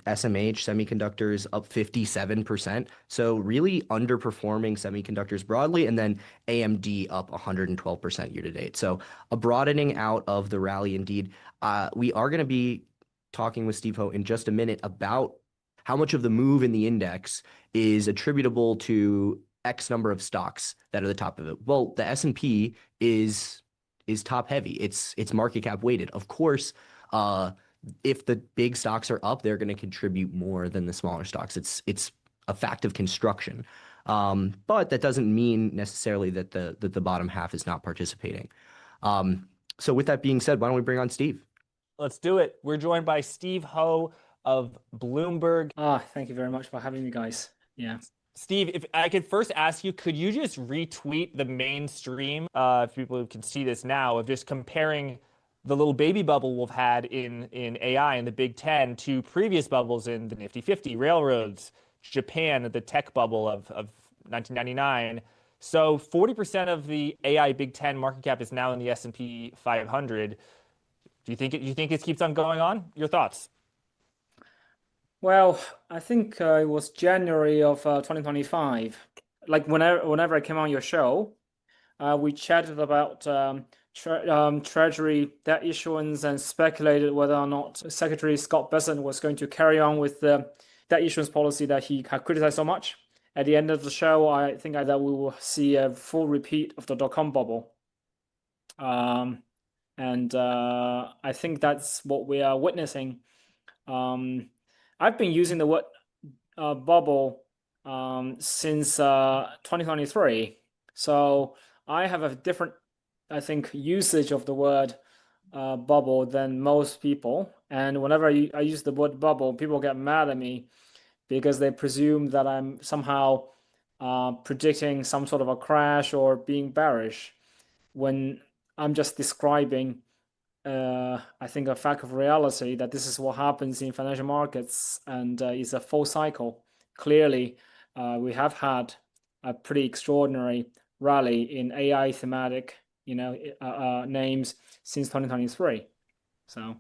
semiconductors up 57%. So really underperforming semiconductors broadly, and then AMD up 112% year to date. So a broadening out of the rally indeed. We are going to be talking with Steve Ho in just a minute about how much of the move in the index is attributable to X number of stocks that are the top of it. Well, the S&P is top heavy. It's market cap weighted. Of course, if the big stocks are up, they're going to contribute more than the smaller stocks. It's a fact of construction. But that doesn't mean necessarily that the bottom half is not participating. So with that being said, why don't we bring on Steve? Let's do it. We're joined by Steve Ho of Bloomberg. Thank you very much for having me, guys. Yeah. Steve, if I could first ask you, could you just retweet the mainstream, if people can see this now, of just comparing the little baby bubble we've had in AI in the Big 10 to previous bubbles in the Nifty 50, railroads, Japan, the tech bubble of 1999. So 40% of the AI Big 10 market cap is now in the S&P 500. Do you think it keeps on going on? Your thoughts? Well, I think it was January of 2025. Like whenever I came on your show, we chatted about Treasury debt issuance and speculated whether or not Secretary Scott Bessent was going to carry on with the debt issuance policy that he had criticized so much. At the end of the show, I think that we will see a full repeat of the dot-com bubble. And I think that's what we are witnessing. I've been using the word bubble since 2023. So I have a different, I think, usage of the word bubble than most people. And whenever I use the word bubble, people get mad at me because they presume that I'm somehow predicting some sort of a crash or being bearish, when I'm just describing I think a fact of reality that this is what happens in financial markets, and it's a full cycle. Clearly, we have had a pretty extraordinary rally in AI thematic, names since 2023. So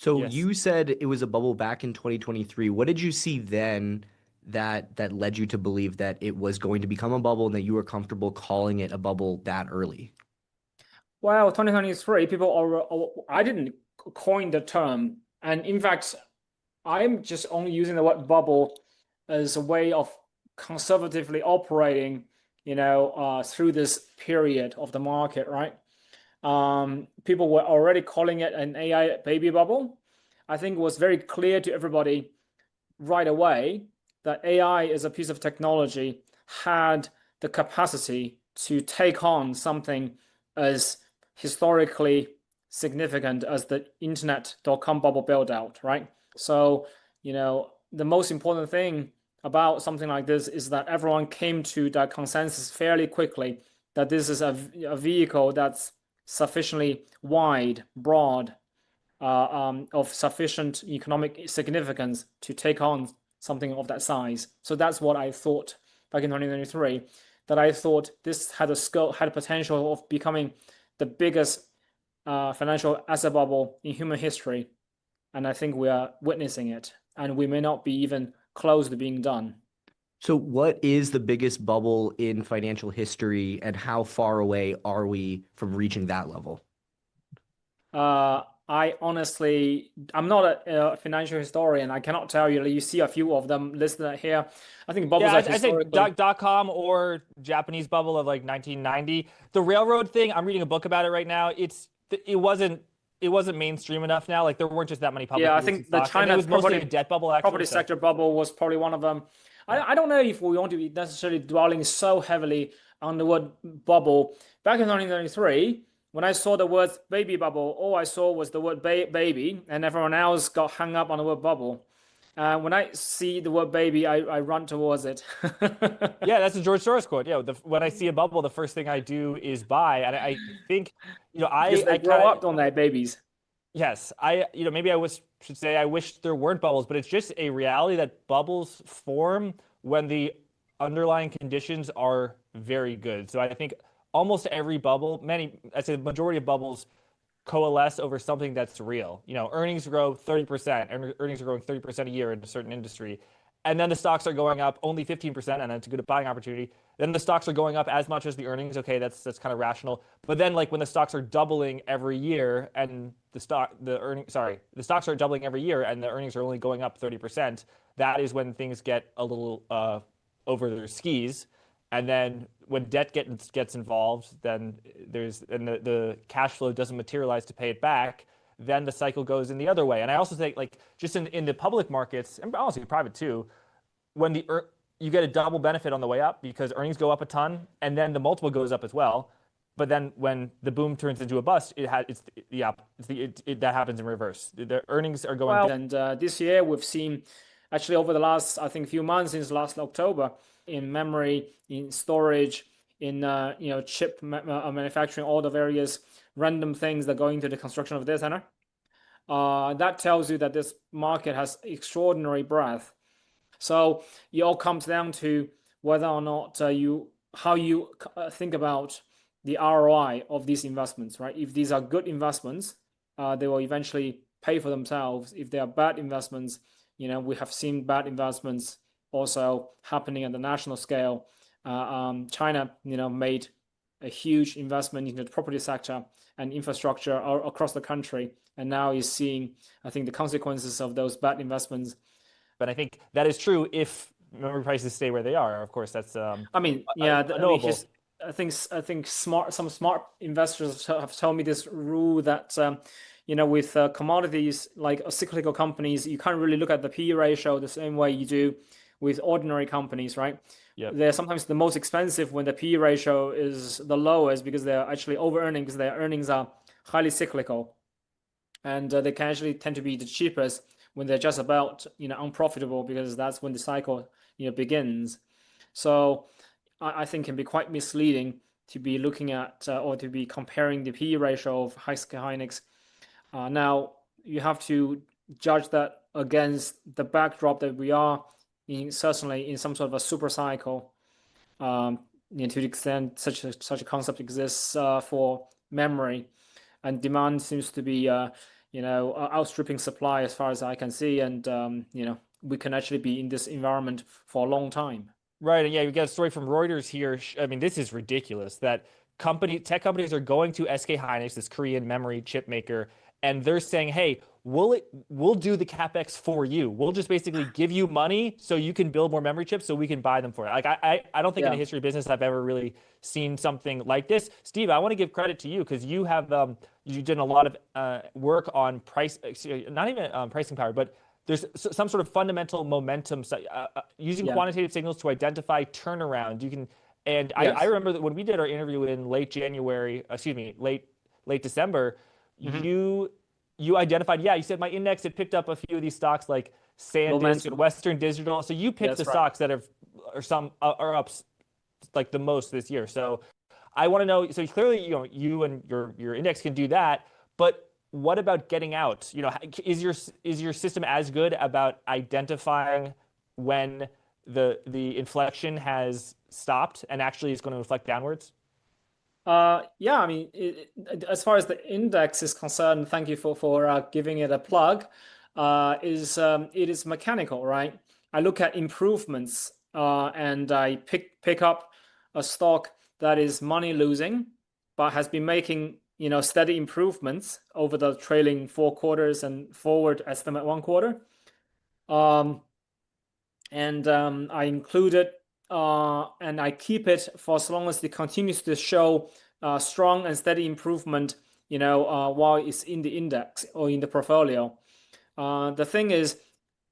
Yes. You said it was a bubble back in 2023. What did you see then that led you to believe that it was going to become a bubble and that you were comfortable calling it a bubble that early? Well, 2023, I didn't coin the term. And in fact, I'm just only using the word bubble as a way of conservatively operating, through this period of the market, right? People were already calling it an AI baby bubble. I think it was very clear to everybody right away that AI as a piece of technology had the capacity to take on something as historically significant as the internet dot-com bubble build out, right? So, the most important thing about something like this is that everyone came to that consensus fairly quickly that this is a vehicle that's sufficiently wide, broad, of sufficient economic significance to take on something of that size. So that's what I thought back in 2023, that I thought this had a potential of becoming the biggest financial asset bubble in human history. And I think we are witnessing it. and we may not be even close to being done. So what is the biggest bubble in financial history, and how far away are we from reaching that level? I honestly, I'm not a financial historian. I cannot tell you. You see a few of them listed here. I think bubbles are I say dot-com or Japanese bubble of like 1990. The railroad thing, I'm reading a book about it right now. It wasn't mainstream enough now. Like there weren't just that many public. Yeah, I think the China was mostly a debt bubble. Actually, property sector bubble was probably one of them. Yeah. I don't know if we want to be necessarily dwelling so heavily on the word bubble. Back in 1993, when I saw the word baby bubble, all I saw was the word baby, and everyone else got hung up on the word bubble. When I see the word baby, I run towards it. Yeah, that's a George Soros quote. Yeah, when I see a bubble, the first thing I do is buy. And I think, I grow up on that babies. Yes, maybe should say I wish there weren't bubbles, but it's just a reality that bubbles form when the underlying conditions are very good. So I think almost every bubble, I'd say the majority of bubbles coalesce over something that's real. Earnings grow 30%, and earnings are growing 30% a year in a certain industry. And then the stocks are going up only 15%, and it's a good buying opportunity. Then the stocks are going up as much as the earnings. Okay, that's kind of rational. But then like when the stocks are doubling every year and the stocks are doubling every year and the earnings are only going up 30%, that is when things get a little over their skis. And then when debt gets involved, then the cash flow doesn't materialize to pay it back. Then the cycle goes in the other way. And I also think like just in the public markets, and honestly private too, when you get a double benefit on the way up because earnings go up a ton and then the multiple goes up as well. But then when the boom turns into a bust, that happens in reverse. The earnings are going well, and this year we've seen actually over the last, I think, few months since last October, in memory, in storage, in chip manufacturing, all the various random things that go into the construction of the data center. That tells you that this market has extraordinary breadth. So it all comes down to whether or not how you think about the ROI of these investments, right? If these are good investments, they will eventually pay for themselves. If they are bad investments, we have seen bad investments also happening at the national scale. China, made a huge investment into the property sector and infrastructure across the country, and now is seeing, I think, the consequences of those bad investments. But I think that is true if memory prices stay where they are. Of course, that's I think some smart investors have told me this rule that with commodities like cyclical companies, you can't really look at the PE ratio the same way you do with ordinary companies, right? Yep. They're sometimes the most expensive when the PE ratio is the lowest because they're actually over-earning because their earnings are highly cyclical. And they can actually tend to be the cheapest when they're just about, unprofitable, because that's when the cycle, begins. So I think can be quite misleading to be looking at or to be comparing the PE ratio of SK Hynix. Now, you have to judge that against the backdrop that we are certainly in some sort of a super cycle, to the extent such a concept exists for memory, and demand seems to be outstripping supply as far as I can see, and we can actually be in this environment for a long time. Right, and yeah, we got a story from Reuters here. I mean, this is ridiculous that tech companies are going to SK Hynix, this Korean memory chip maker, and they're saying, hey, we'll do the CapEx for you. We'll just basically give you money so you can build more memory chips so we can buy them for it. Like I don't think in the history of business I've ever really seen something like this. Steve, I want to give credit to you because you have you did a lot of work on not even pricing power, but there's some sort of fundamental momentum using quantitative signals to identify turnaround. I remember that when we did our interview in late December, you identified, you said my index had picked up a few of these stocks like SanDisk and Western Digital. So you picked stocks that are up like the most this year. So I want to know, so clearly, you and your index can do that, but what about getting out? Is your system as good about identifying when the inflection has stopped and actually is going to inflect downwards? I mean, as far as the index is concerned, thank you for giving it a plug. it is mechanical, right? I look at improvements and I pick up a stock that is money losing, but has been making steady improvements over the trailing 4 quarters and forward estimate 1 quarter. I include it and I keep it for as long as it continues to show strong and steady improvement, while it's in the index or in the portfolio. The thing is,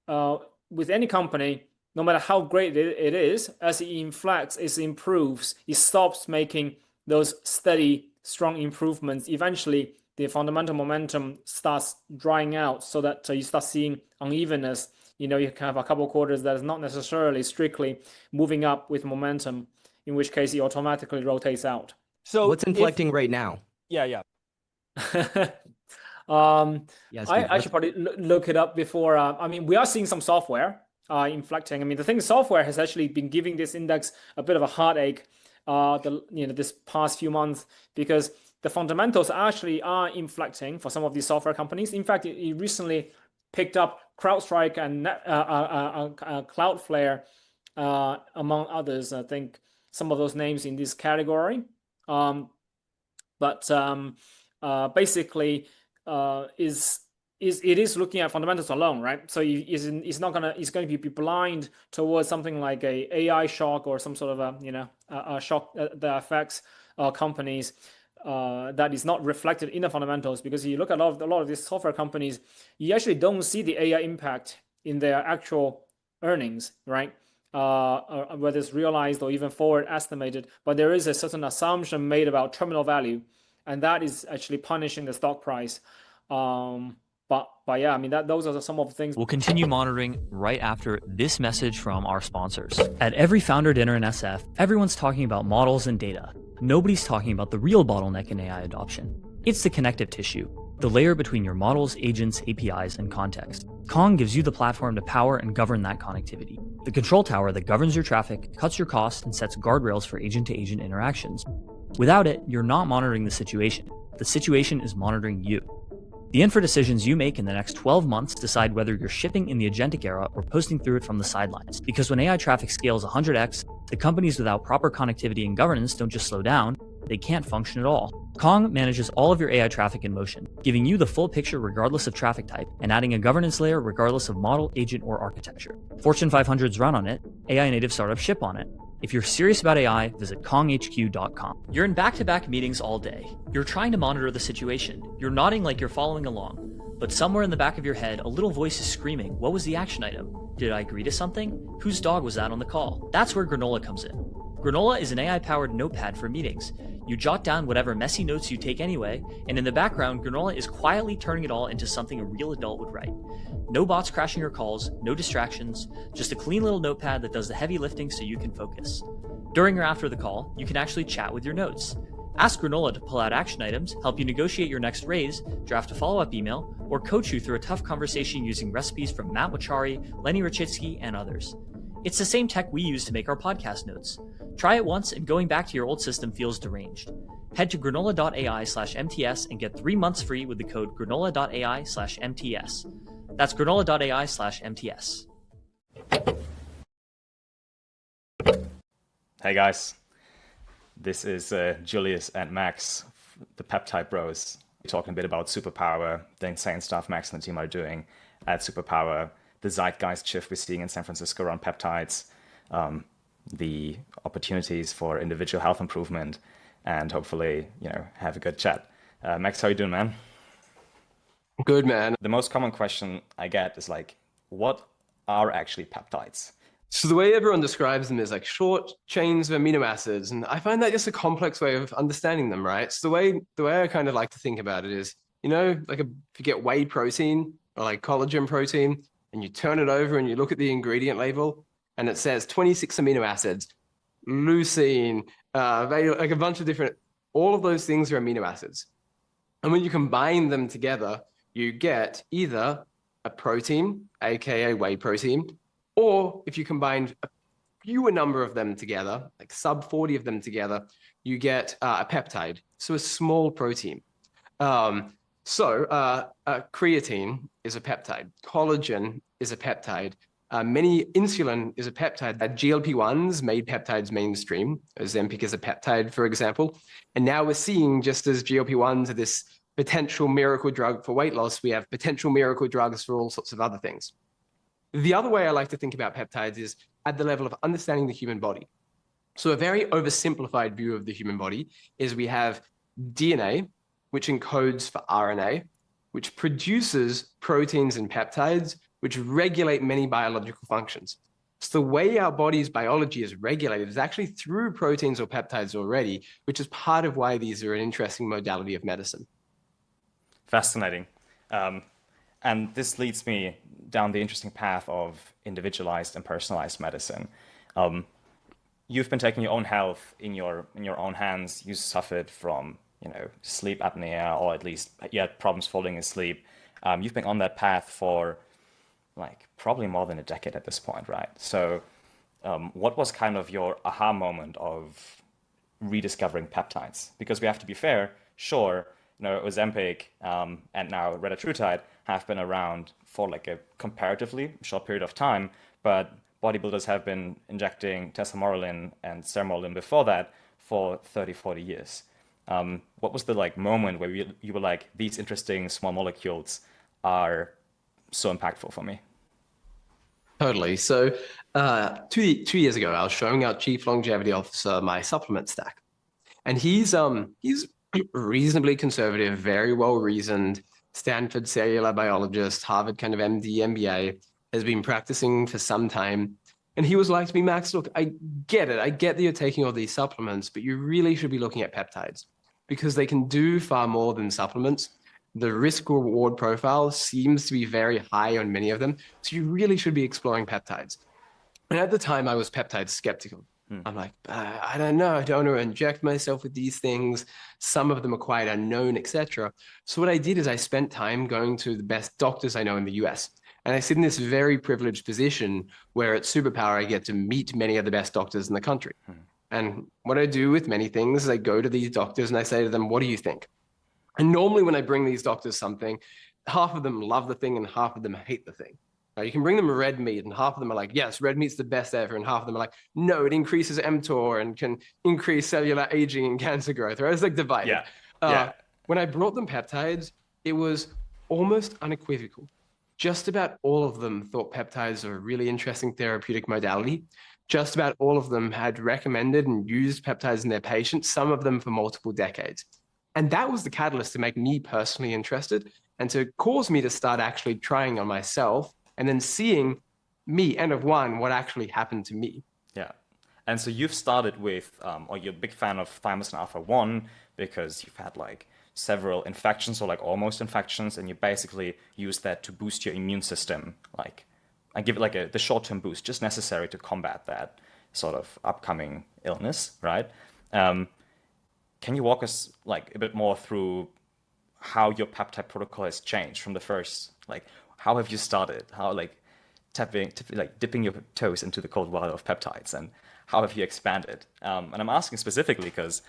with any company, no matter how great it is, as it inflects, it improves, it stops making those steady, strong improvements. Eventually, the fundamental momentum starts drying out so that you start seeing unevenness. You can have a couple of quarters that is not necessarily strictly moving up with momentum, in which case it automatically rotates out. So what's inflecting right now? Yeah. Yes, I should probably look it up before. We are seeing some software inflecting. The thing is, software has actually been giving this index a bit of a heartache this past few months, because the fundamentals actually are inflecting for some of these software companies. In fact, it recently picked up CrowdStrike and Cloudflare, among others. I think some of those names in this category. Basically, it is looking at fundamentals alone, right? So it's going to be blind towards something like a AI shock or some sort of a shock that affects companies that is not reflected in the fundamentals. Because you look at a lot of these software companies, you actually don't see the AI impact in their actual earnings, right? Whether it's realized or even forward estimated, but there is a certain assumption made about terminal value, and that is actually punishing the stock price. But yeah, those are some of the things. We'll continue monitoring right after this message from our sponsors. At every founder dinner in SF, everyone's talking about models and data. Nobody's talking about the real bottleneck in AI adoption. It's the connective tissue, the layer between your models, agents, APIs, and context. Kong gives you the platform to power and govern that connectivity. The control tower that governs your traffic, cuts your costs, and sets guardrails for agent-to-agent interactions. Without it, you're not monitoring the situation. The situation is monitoring you. The infra decisions you make in the next 12 months decide whether you're shipping in the agentic era or posting through it from the sidelines. Because when AI traffic scales 100x, the companies without proper connectivity and governance don't just slow down, they can't function at all. Kong manages all of your AI traffic in motion, giving you the full picture regardless of traffic type, and adding a governance layer regardless of model, agent, or architecture. Fortune 500s run on it, AI native startups ship on it. If you're serious about AI, visit konghq.com. You're in back-to-back meetings all day. You're trying to monitor the situation. You're nodding like you're following along. But somewhere in the back of your head, a little voice is screaming, what was the action item? Did I agree to something? Whose dog was that on the call? That's where Granola comes in. Granola is an AI-powered notepad for meetings. You jot down whatever messy notes you take anyway, and in the background, Granola is quietly turning it all into something a real adult would write. No bots crashing your calls, no distractions, just a clean little notepad that does the heavy lifting so you can focus. During or after the call, you can actually chat with your notes. Ask Granola to pull out action items, help you negotiate your next raise, draft a follow-up email, or coach you through a tough conversation using recipes from Matt Wachari, Lenny Rachitsky, and others. It's the same tech we use to make our podcast notes. Try it once and going back to your old system feels deranged. Head to granola.ai/MTS and get 3 months free with the code granola.ai/MTS. That's granola.ai/MTS. Hey guys, this is Julius and Max, the Peptide Bros. We're talking a bit about superpower, the insane stuff Max and the team are doing at superpower, the zeitgeist shift we're seeing in San Francisco around peptides, the opportunities for individual health improvement, and hopefully, have a good chat. Max, how you doing, man? Good, man. The most common question I get is what are actually peptides? So the way everyone describes them is short chains of amino acids, and I find that just a complex way of understanding them, right? So the way I kind of like to think about it is, if you get whey protein or collagen protein, and you turn it over and you look at the ingredient label, and it says 26 amino acids, leucine, a bunch of different, all of those things are amino acids. And when you combine them together, you get either a protein, aka whey protein, or if you combine a fewer number of them together, sub 40 of them together, you get a peptide, so a small protein. So creatine is a peptide. Collagen is a peptide. Insulin is a peptide. GLP-1s made peptides mainstream. Ozempic is a peptide, for example. And now we're seeing, just as GLP-1s are this potential miracle drug for weight loss, we have potential miracle drugs for all sorts of other things. The other way I like to think about peptides is at the level of understanding the human body. So a very oversimplified view of the human body is we have DNA, which encodes for RNA, which produces proteins and peptides, which regulate many biological functions. So the way our body's biology is regulated is actually through proteins or peptides already, which is part of why these are an interesting modality of medicine. Fascinating. And this leads me down the interesting path of individualized and personalized medicine. You've been taking your own health in your own hands. You suffered from sleep apnea, or at least you had problems falling asleep. You've been on that path for probably more than a decade at this point, right? So what was kind of your aha moment of rediscovering peptides? Because we have to be fair, sure, Ozempic and now retatrutide have been around for a comparatively short period of time, but bodybuilders have been injecting tesamorelin and sermorelin before that for 30, 40 years. What was the moment where you were like, these interesting small molecules are so impactful for me? Totally. So 2 years ago, I was showing our chief longevity officer my supplement stack, and he's reasonably conservative, very well reasoned, Stanford cellular biologist, Harvard kind of MD, MBA, has been practicing for some time. And he was like to me, Max, look, I get it. I get that you're taking all these supplements, but you really should be looking at peptides because they can do far more than supplements. The risk reward profile seems to be very high on many of them. So you really should be exploring peptides. And at the time I was peptide skeptical. I'm like, I don't know. I don't want to inject myself with these things. Some of them are quite unknown, etc. So what I did is I spent time going to the best doctors I know in the US. And I sit in this very privileged position where at Superpower, I get to meet many of the best doctors in the country. And what I do with many things is I go to these doctors and I say to them, what do you think? And normally when I bring these doctors something, half of them love the thing and half of them hate the thing. Now, you can bring them red meat and half of them are like, yes, red meat's the best ever. And half of them are like, no, it increases mTOR and can increase cellular aging and cancer growth. Right? It's divided. When I brought them peptides, it was almost unequivocal. Just about all of them thought peptides are a really interesting therapeutic modality. Just about all of them had recommended and used peptides in their patients, some of them for multiple decades. And that was the catalyst to make me personally interested and to cause me to start actually trying on myself and then seeing me, N of one, what actually happened to me. Yeah. And so you've started with, or you're a big fan of thymosin alpha-1 because you've had several infections or almost infections, and you basically use that to boost your immune system. I give it the short-term boost just necessary to combat that sort of upcoming illness, right? Can you walk us a bit more through how your peptide protocol has changed from the first, how have you started? How dipping your toes into the cold water of peptides, and how have you expanded? And I'm asking specifically because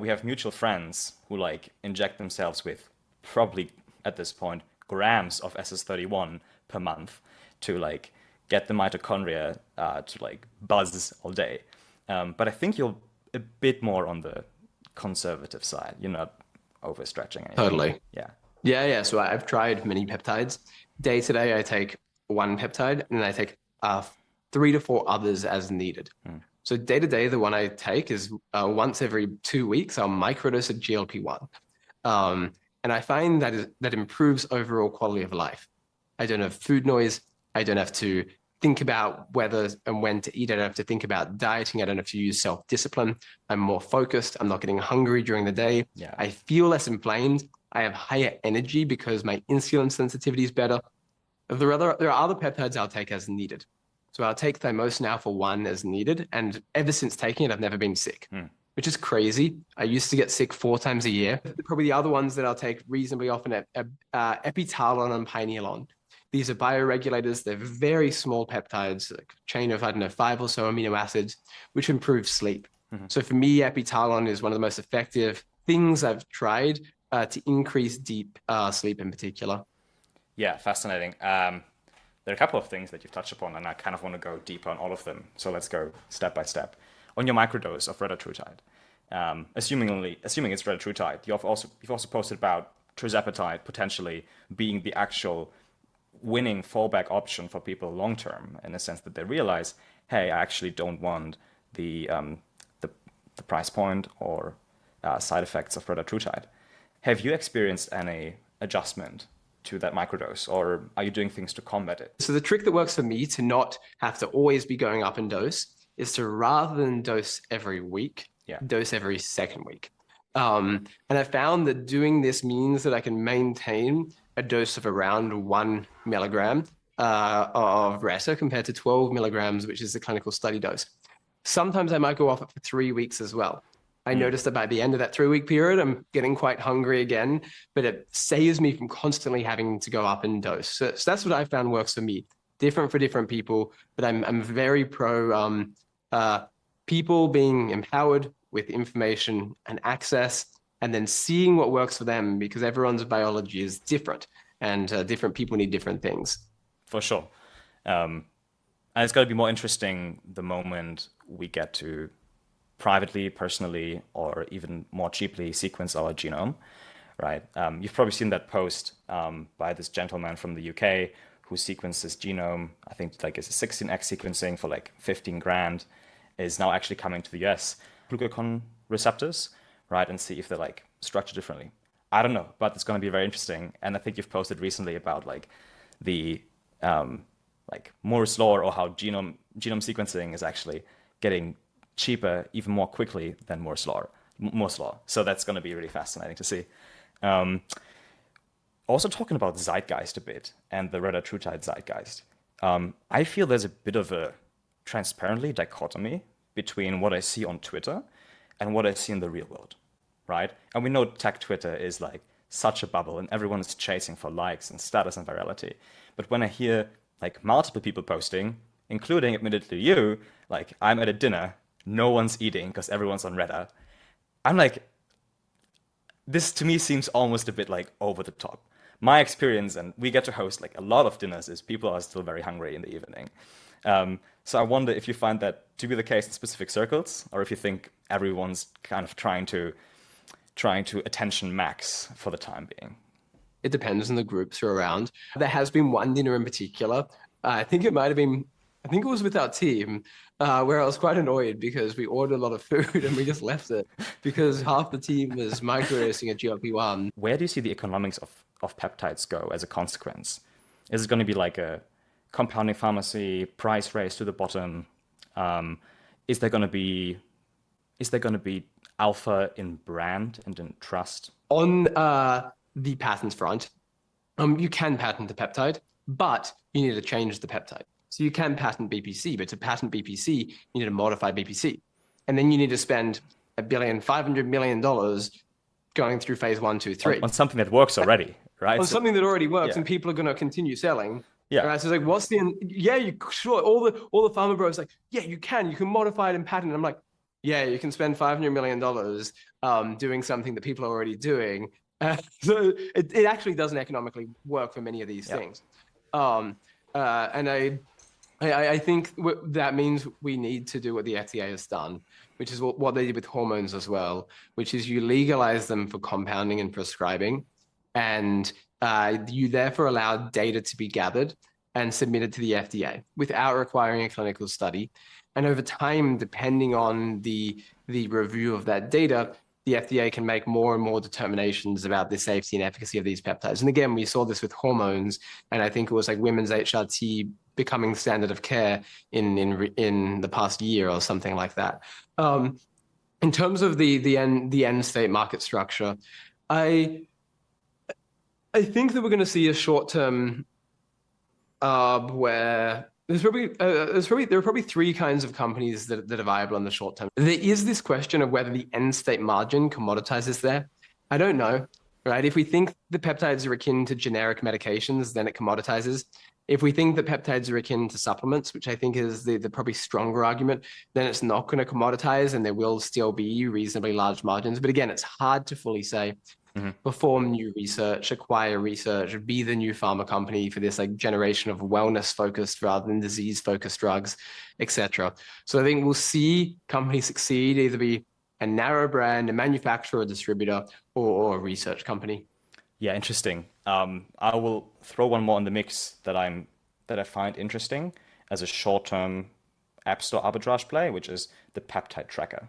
we have mutual friends who inject themselves with probably at this point grams of SS31 per month to get the mitochondria to buzz all day. But I think you're a bit more on the conservative side. You're not overstretching anything. Totally. Yeah. So I've tried many peptides. Day to day, I take one peptide and then I take 3 to 4 others as needed. So day to day, the one I take is once every 2 weeks, I'll microdose a GLP-1. And I find that improves overall quality of life. I don't have food noise. I don't have to think about whether and when to eat. I don't have to think about dieting. I don't have to use self-discipline. I'm more focused. I'm not getting hungry during the day. Yeah. I feel less inflamed. I have higher energy because my insulin sensitivity is better. There are other peptides I'll take as needed. So I'll take thymosin alpha-1 as needed. And ever since taking it, I've never been sick, which is crazy. I used to get sick 4 times a year. Probably the other ones that I'll take reasonably often are epitalon and pineolon. These are bioregulators. They're very small peptides, a chain of, 5 or so amino acids, which improve sleep. So for me, epitalon is one of the most effective things I've tried to increase deep sleep in particular. Yeah, fascinating. There are a couple of things that you've touched upon, and I kind of want to go deeper on all of them. So let's go step by step. On your microdose of retatrutide, assuming it's retatrutide, you've also posted about tirzepatide potentially being the actual winning fallback option for people long term, in the sense that they realize, hey, I actually don't want the price point or side effects of retatrutide. Have you experienced any adjustment to that microdose, or are you doing things to combat it? So the trick that works for me to not have to always be going up in dose is to, rather than dose every week, dose every second week. And I found that doing this means that I can maintain a dose of around 1 milligram of Reta compared to 12 milligrams, which is the clinical study dose. Sometimes I might go off it for 3 weeks as well. I noticed that by the end of that 3-week period, I'm getting quite hungry again, but it saves me from constantly having to go up in dose. So that's what I found works for me. Different for different people, but I'm very pro people being empowered with information and access, and then seeing what works for them, because everyone's biology is different, and different people need different things. For sure. And it's got to be more interesting the moment we get to privately, personally, or even more cheaply sequence our genome, right? You've probably seen that post by this gentleman from the UK who sequenced his genome. I think like it's a 16x sequencing for like 15 grand, is now actually coming to the US. Glucagon receptors, right? And see if they're like structured differently. I don't know, but it's going to be very interesting. And I think you've posted recently about like the like Moore's law, or how genome sequencing is actually getting cheaper even more quickly than Moore's law. So that's going to be really fascinating to see. Also talking about zeitgeist a bit, and the retatrutide zeitgeist. I feel there's a bit of a transparently dichotomy between what I see on Twitter and what I see in the real world, right? And we know tech Twitter is like such a bubble, and everyone is chasing for likes and status and virality. But when I hear like multiple people posting, including admittedly you, like I'm at a dinner, no one's eating because everyone's on Reddit, I'm like, this to me seems almost a bit like over the top. My experience, and we get to host like a lot of dinners, is people are still very hungry in the evening. So I wonder if you find that to be the case in specific circles, or if you think everyone's kind of trying to attention max for the time being. It depends on the groups who are around. There has been one dinner in particular. I think it was with our team, where I was quite annoyed because we ordered a lot of food and we just left it because half the team was microdosing a GLP-1. Where do you see the economics of peptides go as a consequence? Is it going to be like a compounding pharmacy, price race to the bottom? Is there going to be alpha in brand and in trust? On the patents front, you can patent the peptide, but you need to change the peptide. So you can patent BPC, but to patent BPC, you need to modify BPC. And then you need to spend $500 million going through phase 1, 2, 3. On something that works already, right? On something that already works, and people are going to continue selling. Yeah. Right? So it's like, sure. All the pharma bros like, yeah, you can modify it and patent it. I'm like, yeah, you can spend $500 million doing something that people are already doing. So it actually doesn't economically work for many of these things. And I think that means we need to do what the FDA has done, which is what they did with hormones as well, which is you legalize them for compounding and prescribing, and you therefore allow data to be gathered and submitted to the FDA without requiring a clinical study. And over time, depending on the review of that data, the FDA can make more and more determinations about the safety and efficacy of these peptides. And again, we saw this with hormones, and I think it was like women's HRT becoming standard of care in the past year or something like that. In terms of the end state market structure, I think that we're going to see a short-term where there are probably three kinds of companies that are viable in the short term. There is this question of whether the end state margin commoditizes there. I don't know. right? If we think the peptides are akin to generic medications, then it commoditizes. If we think that peptides are akin to supplements, which I think is the probably stronger argument, then it's not going to commoditize and there will still be reasonably large margins. But again, it's hard to fully say. Perform new research, acquire research, be the new pharma company for this like generation of wellness-focused rather than disease-focused drugs, etc. So I think we'll see companies succeed, either be a narrow brand, a manufacturer, a distributor, or a research company. Yeah, interesting. I will throw one more in the mix that I find interesting as a short-term app store arbitrage play, which is the peptide tracker.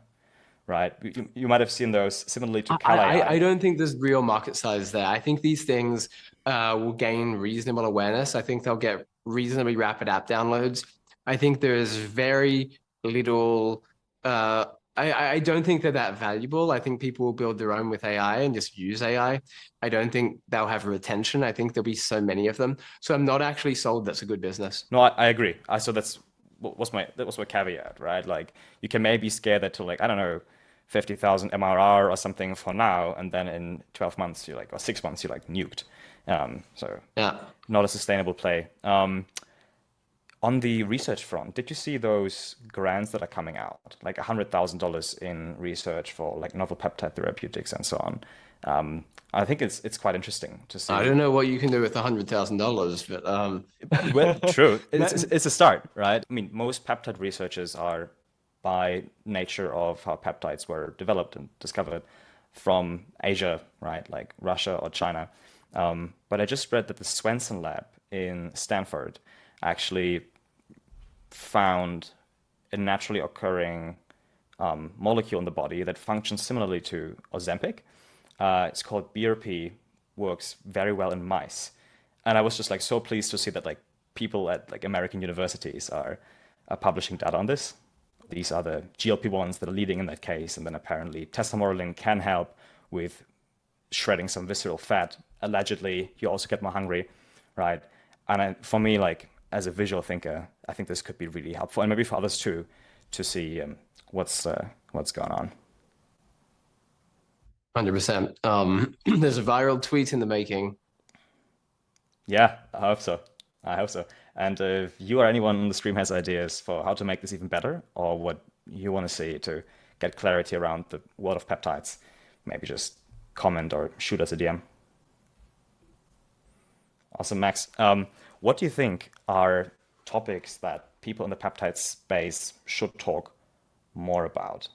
Right, you might have seen those similarly to I don't think there's real market size there. I think these things will gain reasonable awareness. I think they'll get reasonably rapid app downloads. I think there's very little. I don't think they're that valuable. I think people will build their own with AI and just use AI. I don't think they'll have retention. I think there'll be so many of them. So I'm not actually sold that's a good business. No, I agree. So that was my caveat, right? Like you can maybe scale that to like, I don't know, 50,000 MRR or something for now, and then in 12 months you're like, or 6 months you're like nuked. So yeah, not a sustainable play. On the research front, did you see those grants that are coming out, like $100,000 in research for like novel peptide therapeutics and so on? I think it's quite interesting to see. I don't know what you can do with $100,000, but well, true. It's a start, right? I mean, most peptide researchers are, by nature of how peptides were developed and discovered, from Asia, right, like Russia or China. But I just read that the Swenson lab in Stanford actually found a naturally occurring molecule in the body that functions similarly to Ozempic. It's called BRP, works very well in mice. And I was just like so pleased to see that like people at like American universities are publishing data on this. These are the GLP-1s that are leading in that case. And then apparently tesamorelin can help with shredding some visceral fat. Allegedly, you also get more hungry, right? And for me, like as a visual thinker, I think this could be really helpful, and maybe for others too, to see what's going on. 100%. There's a viral tweet in the making. Yeah, I hope so. And if you or anyone on the stream has ideas for how to make this even better, or what you want to see to get clarity around the world of peptides, maybe just comment or shoot us a DM. Awesome, Max. What do you think are topics that people in the peptide space should talk more about?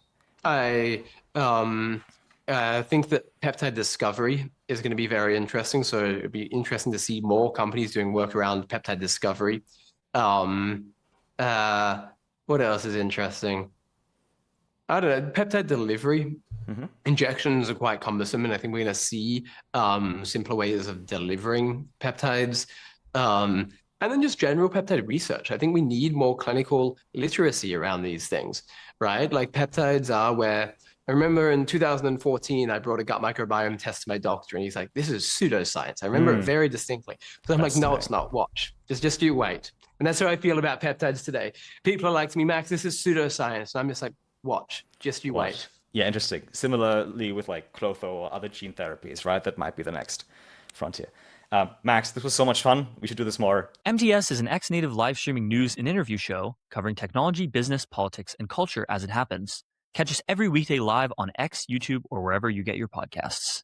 I think that peptide discovery is going to be very interesting. So it'd be interesting to see more companies doing work around peptide discovery. What else is interesting? I don't know. Peptide delivery. Injections are quite cumbersome, and I think we're going to see simpler ways of delivering peptides. And then just general peptide research. I think we need more clinical literacy around these things, right? Like peptides are where, I remember in 2014, I brought a gut microbiome test to my doctor, and he's like, this is pseudoscience. I remember it very distinctly. So I'm like, no, it's not. Watch. Just you wait. And that's how I feel about peptides today. People are like to me, Max, this is pseudoscience. And I'm just like, watch. Just you wait. Yeah, interesting. Similarly with like Clotho or other gene therapies, right? That might be the next frontier. Max, this was so much fun. We should do this more. MTS is an ex-native live streaming news and interview show covering technology, business, politics, and culture as it happens. Catch us every weekday live on X, YouTube, or wherever you get your podcasts.